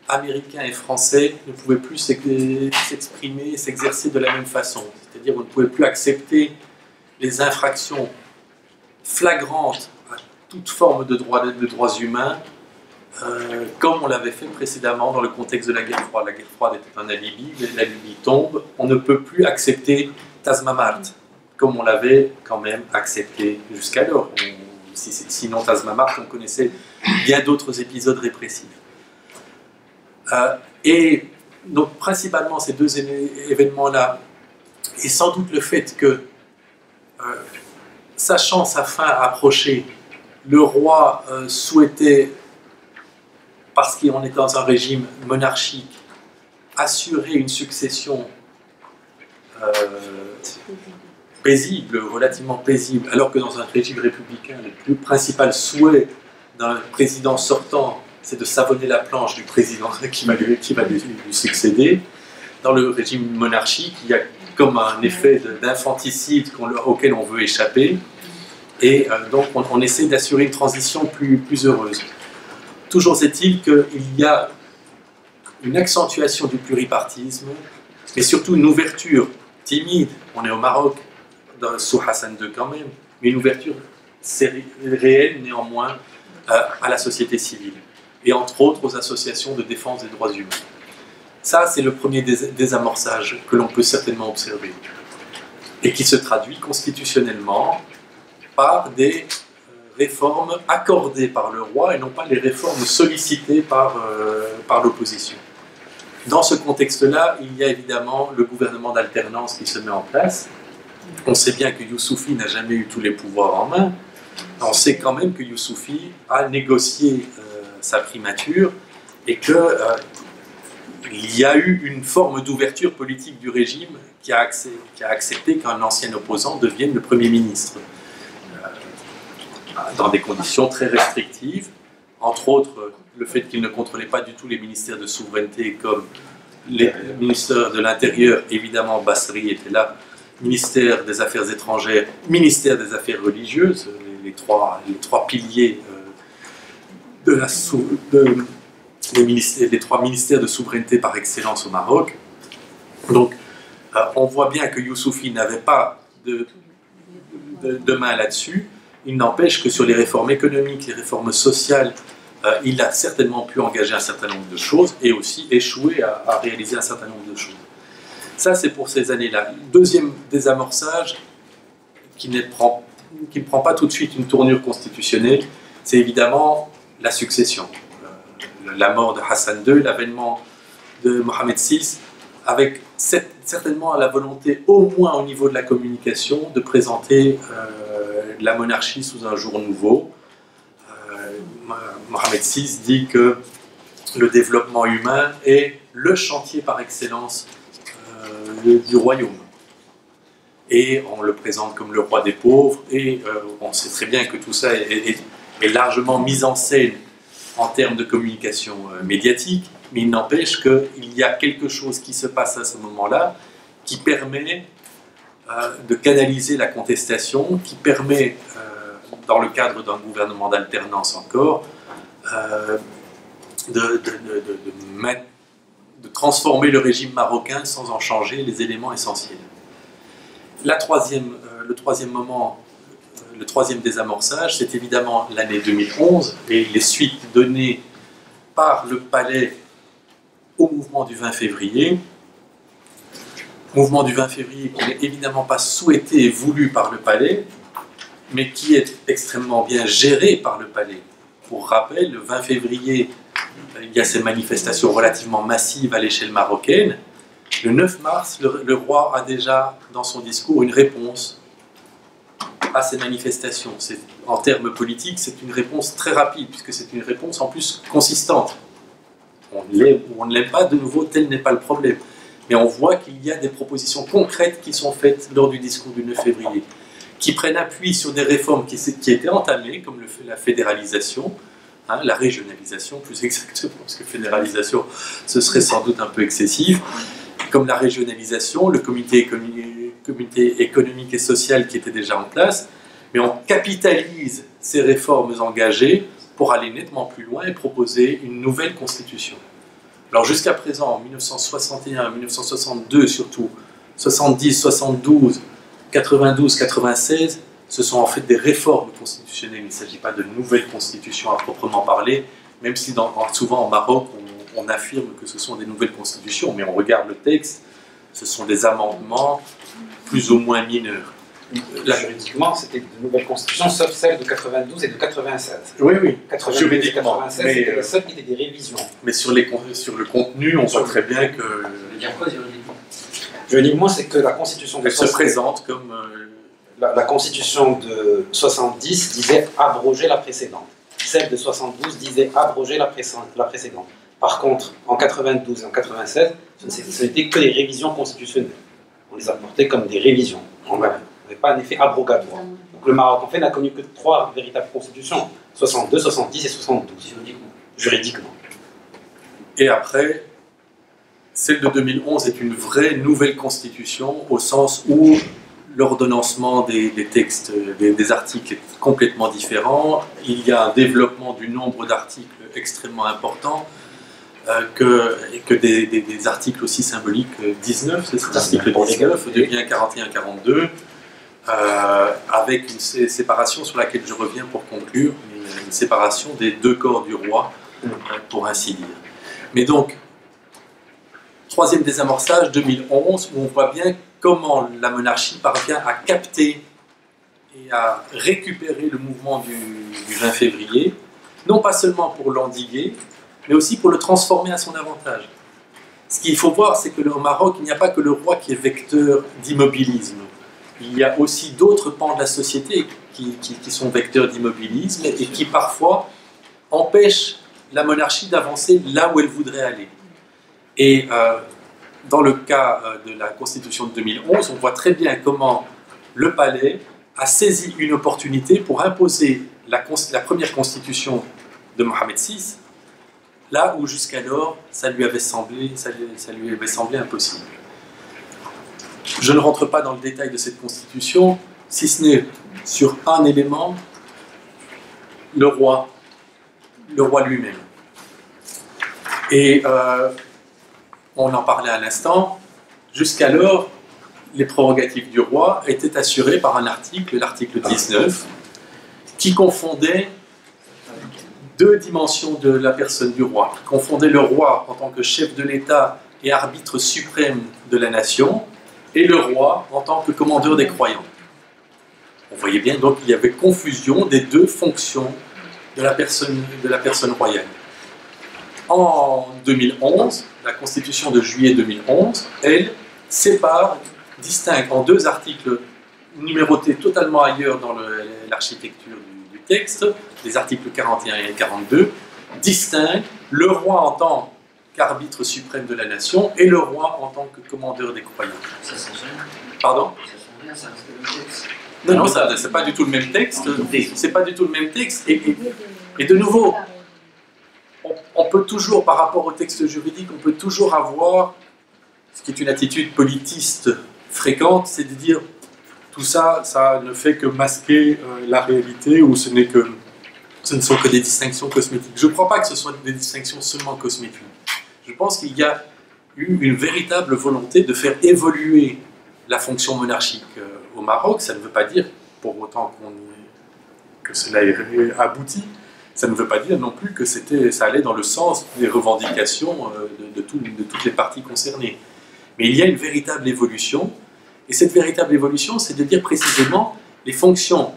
américains et français ne pouvaient plus s'exprimer, s'exercer de la même façon. C'est-à-dire qu'on ne pouvait plus accepter les infractions flagrantes à toute forme de droits humains, comme on l'avait fait précédemment dans le contexte de la guerre froide. La guerre froide était un alibi, mais la Libye tombe, on ne peut plus accepter Tazmamart, comme on l'avait quand même accepté jusqu'alors. Sinon Tazmamart, on connaissait bien d'autres épisodes répressifs. Et donc principalement ces deux événements-là, et sans doute le fait que, sachant sa fin approcher, le roi souhaitait, parce qu'on était dans un régime monarchique, assurer une succession paisible, relativement paisible, alors que dans un régime républicain, le plus principal souhait d'un président sortant, c'est de savonner la planche du président qui va lui succéder. Dans le régime monarchique, il y a comme un effet d'infanticide auquel on veut échapper, et donc on essaie d'assurer une transition plus heureuse. Toujours est-il qu'il y a une accentuation du pluripartisme, mais surtout une ouverture timide, on est au Maroc, sous Hassan II quand même, mais une ouverture réelle néanmoins à la société civile, et entre autres aux associations de défense des droits humains. Ça, c'est le premier désamorçage que l'on peut certainement observer, et qui se traduit constitutionnellement par des réformes accordées par le roi et non pas les réformes sollicitées par l'opposition. Dans ce contexte-là, il y a évidemment le gouvernement d'alternance qui se met en place. On sait bien que Youssoufi n'a jamais eu tous les pouvoirs en main. On sait quand même que Youssoufi a négocié sa primature et qu'il y a eu une forme d'ouverture politique du régime qui a accepté qu'un ancien opposant devienne le Premier ministre. Dans des conditions très restrictives, entre autres le fait qu'il ne contrôlait pas du tout les ministères de souveraineté comme les ministères de l'Intérieur, évidemment Basri était là, ministère des Affaires étrangères, ministère des Affaires religieuses, les trois piliers des trois ministères de souveraineté par excellence au Maroc. Donc on voit bien que Youssoufi n'avait pas de main là-dessus. Il n'empêche que sur les réformes économiques, les réformes sociales, il a certainement pu engager un certain nombre de choses et aussi échouer à réaliser un certain nombre de choses. Ça, c'est pour ces années-là. Deuxième désamorçage, qui ne prend pas tout de suite une tournure constitutionnelle, c'est évidemment la succession. La mort de Hassan II, l'avènement de Mohamed VI, avec certainement la volonté, au moins au niveau de la communication, de présenter la monarchie sous un jour nouveau. Mohamed VI dit que le développement humain est le chantier par excellence du royaume. Et on le présente comme le roi des pauvres, et on sait très bien que tout ça est largement mis en scène en termes de communication médiatique, mais il n'empêche qu'il y a quelque chose qui se passe à ce moment-là qui permet de canaliser la contestation, qui permet, dans le cadre d'un gouvernement d'alternance encore, de transformer le régime marocain sans en changer les éléments essentiels. Le troisième désamorçage, c'est évidemment l'année 2011 et les suites données par le palais au mouvement du 20 février. Mouvement du 20 février qui n'est évidemment pas souhaité et voulu par le palais, mais qui est extrêmement bien géré par le palais. Pour rappel, le 20 février, il y a ces manifestations relativement massives à l'échelle marocaine. Le 9 mars, le roi a déjà, dans son discours, une réponse à ces manifestations. En termes politiques, c'est une réponse très rapide, puisque c'est une réponse en plus consistante. On ne l'aime pas, de nouveau, tel n'est pas le problème. Mais on voit qu'il y a des propositions concrètes qui sont faites lors du discours du 9 février, qui prennent appui sur des réformes qui étaient entamées, comme la fédéralisation, la régionalisation plus exactement, parce que fédéralisation, ce serait sans doute un peu excessif, comme la régionalisation, le comité économique et social qui était déjà en place, mais on capitalise ces réformes engagées pour aller nettement plus loin et proposer une nouvelle constitution. Alors jusqu'à présent, en 1961, 1962 surtout, 70, 72, 92, 96, ce sont en fait des réformes constitutionnelles. Il ne s'agit pas de nouvelles constitutions à proprement parler, même si souvent au Maroc, on affirme que ce sont des nouvelles constitutions, mais on regarde le texte, ce sont des amendements plus ou moins mineurs. Juridiquement, c'était de nouvelles constitutions, sauf celles de 92 et de 96. Oui, oui. 92 Juridiquement. et 96, c'était les seules qui étaient des révisions. Mais sur le contenu, on voit très bien que... Ça veut dire quoi juridiquement? Juridiquement, c'est que la constitution de Elle se présente comme... La constitution de 70 disait abroger la précédente. Celle de 72 disait abroger la précédente. Par contre, en 92 et en 96, ce n'était que des révisions constitutionnelles. On les apportait comme des révisions. On n'avait pas un effet abrogatoire. Donc le Maroc, en fait, n'a connu que 3 véritables constitutions. 62, 70 et 72. Juridiquement. Et après, celle de 2011 est une vraie nouvelle constitution, au sens où l'ordonnancement des textes, des articles est complètement différent. Il y a un développement du nombre d'articles extrêmement important, que des articles aussi symboliques, 19, c'est cet article 19, devient 41-42, avec une séparation sur laquelle je reviens pour conclure, une séparation des 2 corps du roi, pour ainsi dire. Mais donc, troisième désamorçage, 2011, où on voit bien comment la monarchie parvient à capter et à récupérer le mouvement du 20 février, non pas seulement pour l'endiguer, mais aussi pour le transformer à son avantage. Ce qu'il faut voir, c'est qu'au Maroc, il n'y a pas que le roi qui est vecteur d'immobilisme. Il y a aussi d'autres pans de la société qui sont vecteurs d'immobilisme et qui parfois empêchent la monarchie d'avancer là où elle voudrait aller. Et dans le cas de la Constitution de 2011, on voit très bien comment le palais a saisi une opportunité pour imposer la première constitution de Mohamed VI, là où jusqu'alors ça lui avait semblé impossible. Je ne rentre pas dans le détail de cette constitution, si ce n'est sur un élément, le roi lui-même. Et on en parlait à l'instant, jusqu'alors, les prérogatives du roi étaient assurées par un article, l'article 19, qui confondait 2 dimensions de la personne du roi, qui confondait le roi en tant que chef de l'État et arbitre suprême de la nation, et le roi en tant que commandeur des croyants. On voyait bien donc qu'il y avait confusion des 2 fonctions de la personne royale. En 2011, la Constitution de juillet 2011, elle sépare, distingue en 2 articles numérotés totalement ailleurs dans l'architecture du texte, les articles 41 et 42, distingue le roi en tant qu'arbitre suprême de la nation et le roi en tant que commandeur des croyants. Ça sent rien. Pardon? Ça sent rien, ça reste le même texte. Non, c'est pas du tout le même texte. C'est pas du tout le même texte. Et de nouveau, on peut toujours, par rapport au texte juridique, on peut toujours avoir, ce qui est une attitude politiste fréquente, c'est de dire tout ça, ça ne fait que masquer la réalité ou ce ne sont que des distinctions cosmétiques. Je ne crois pas que ce soit des distinctions seulement cosmétiques. Je pense qu'il y a eu une véritable volonté de faire évoluer la fonction monarchique au Maroc. Ça ne veut pas dire, pour autant que cela ait abouti, ça ne veut pas dire non plus que ça allait dans le sens des revendications de toutes les parties concernées. Mais il y a une véritable évolution, et cette véritable évolution, c'est de dire précisément les fonctions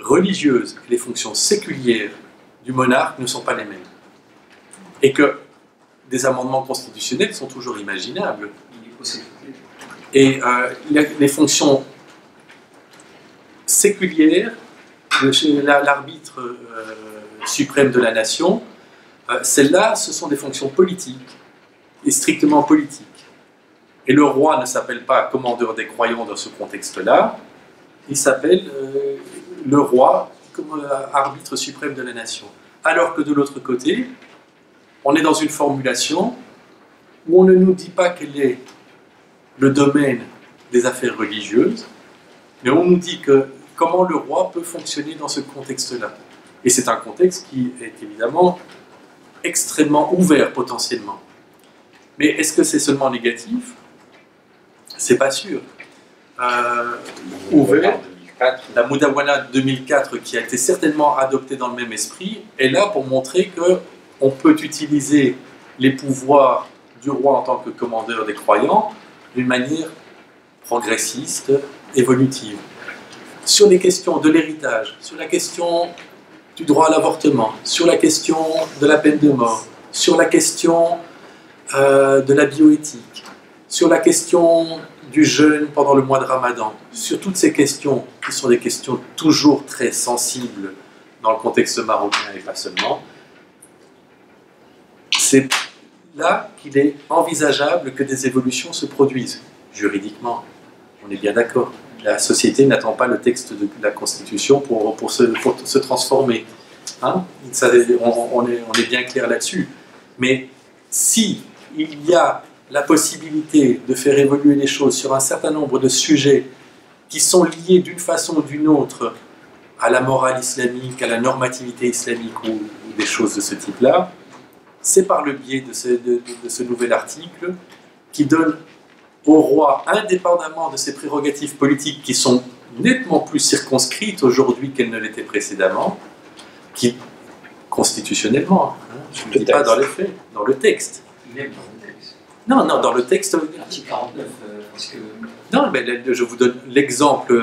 religieuses et les fonctions séculières du monarque ne sont pas les mêmes. Et que des amendements constitutionnels sont toujours imaginables. Et les fonctions séculières, l'arbitre suprême de la nation, celles-là, ce sont des fonctions politiques, et strictement politiques. Et le roi ne s'appelle pas commandeur des croyants dans ce contexte-là, il s'appelle le roi comme arbitre suprême de la nation. Alors que de l'autre côté, on est dans une formulation où on ne nous dit pas quelle est le domaine des affaires religieuses, mais on nous dit que comment le roi peut fonctionner dans ce contexte-là. Et c'est un contexte qui est évidemment extrêmement ouvert potentiellement. Mais est-ce que c'est seulement négatif? C'est pas sûr. Ouvert, la Moudawana 2004, qui a été certainement adoptée dans le même esprit, est là pour montrer qu'on peut utiliser les pouvoirs du roi en tant que commandeur des croyants d'une manière progressiste, évolutive. Sur les questions de l'héritage, sur la question du droit à l'avortement, sur la question de la peine de mort, sur la question de la bioéthique, sur la question du jeûne pendant le mois de Ramadan, sur toutes ces questions qui sont des questions toujours très sensibles dans le contexte marocain et pas seulement, c'est là qu'il est envisageable que des évolutions se produisent, juridiquement. On est bien d'accord. La société n'attend pas le texte de la Constitution pour se transformer. Hein? Ça, on est bien clair là-dessus. Mais si il y a la possibilité de faire évoluer les choses sur un certain nombre de sujets qui sont liés d'une façon ou d'une autre à la morale islamique, à la normativité islamique ou des choses de ce type-là, c'est par le biais de ce nouvel article qui donne au roi, indépendamment de ses prérogatives politiques qui sont nettement plus circonscrites aujourd'hui qu'elles ne l'étaient précédemment, qui, constitutionnellement, hein, je ne dis pas dans les faits, dans le texte. Même dans le texte. Non, dans le texte. L'article 49, parce que... Non, mais je vous donne l'exemple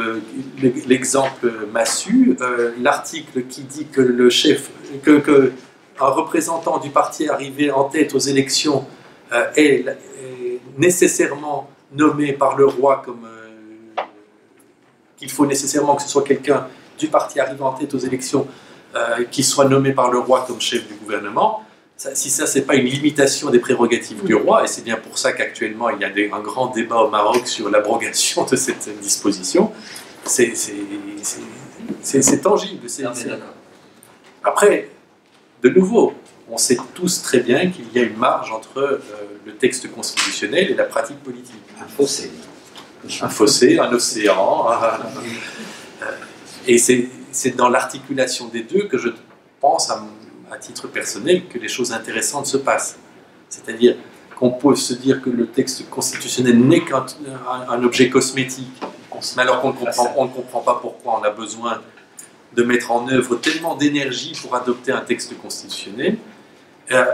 massu, l'article qui dit que le chef, que un représentant du parti arrivé en tête aux élections est nécessairement nommé par le roi comme qu'il faut nécessairement que ce soit quelqu'un du parti arrivé en tête aux élections qui soit nommé par le roi comme chef du gouvernement. Si ça, c'est pas une limitation des prérogatives du roi, et c'est bien pour ça qu'actuellement il y a un grand débat au Maroc sur l'abrogation de cette disposition, c'est tangible. Après, de nouveau, on sait tous très bien qu'il y a une marge entre le texte constitutionnel et la pratique politique. Un fossé. Un fossé, un océan. Et c'est dans l'articulation des deux que je pense, à titre personnel, que les choses intéressantes se passent. C'est-à-dire qu'on peut se dire que le texte constitutionnel n'est qu'un objet cosmétique, mais alors qu'on ne comprend pas pourquoi on a besoin de mettre en œuvre tellement d'énergie pour adopter un texte constitutionnel,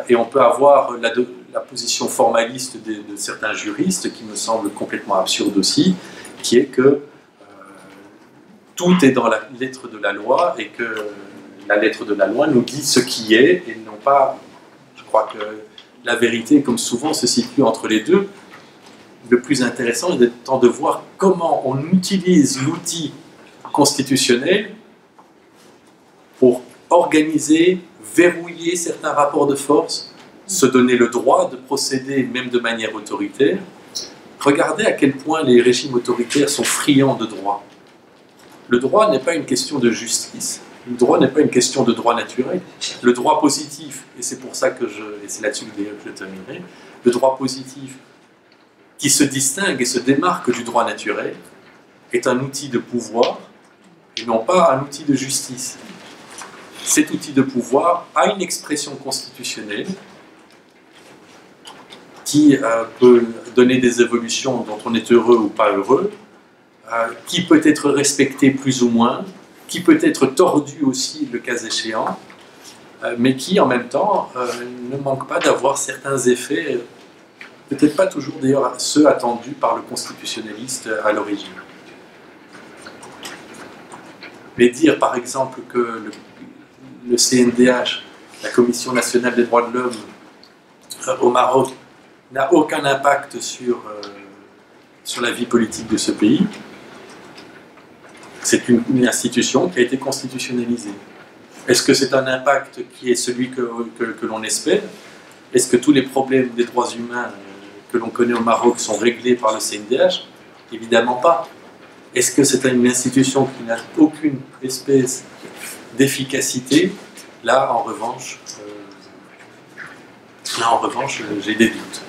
et on peut avoir la position formaliste de certains juristes qui me semble complètement absurde aussi, qui est que tout est dans la lettre de la loi et que la lettre de la loi nous dit ce qui est et non pas, je crois que la vérité, comme souvent, se situe entre les deux. Le plus intéressant est de voir comment on utilise l'outil constitutionnel pour organiser, verrouiller certains rapports de force, se donner le droit de procéder même de manière autoritaire. Regardez à quel point les régimes autoritaires sont friands de droit. Le droit n'est pas une question de justice, le droit n'est pas une question de droit naturel. Le droit positif, et c'est pour ça que et c'est là-dessus que je terminerai, le droit positif qui se distingue et se démarque du droit naturel est un outil de pouvoir et non pas un outil de justice. Cet outil de pouvoir a une expression constitutionnelle qui peut donner des évolutions dont on est heureux ou pas heureux, qui peut être respecté plus ou moins, qui peut être tordu aussi le cas échéant, mais qui en même temps ne manque pas d'avoir certains effets, peut-être pas toujours d'ailleurs ceux attendus par le constitutionnaliste à l'origine. Mais dire par exemple que le CNDH, la Commission nationale des droits de l'homme au Maroc, n'a aucun impact sur la vie politique de ce pays. C'est une institution qui a été constitutionnalisée. Est-ce que c'est un impact qui est celui que l'on espère? Est-ce que tous les problèmes des droits humains que l'on connaît au Maroc sont réglés par le CNDH? Évidemment pas. Est-ce que c'est une institution qui n'a aucune espèce d'efficacité? Là, en revanche, j'ai des doutes.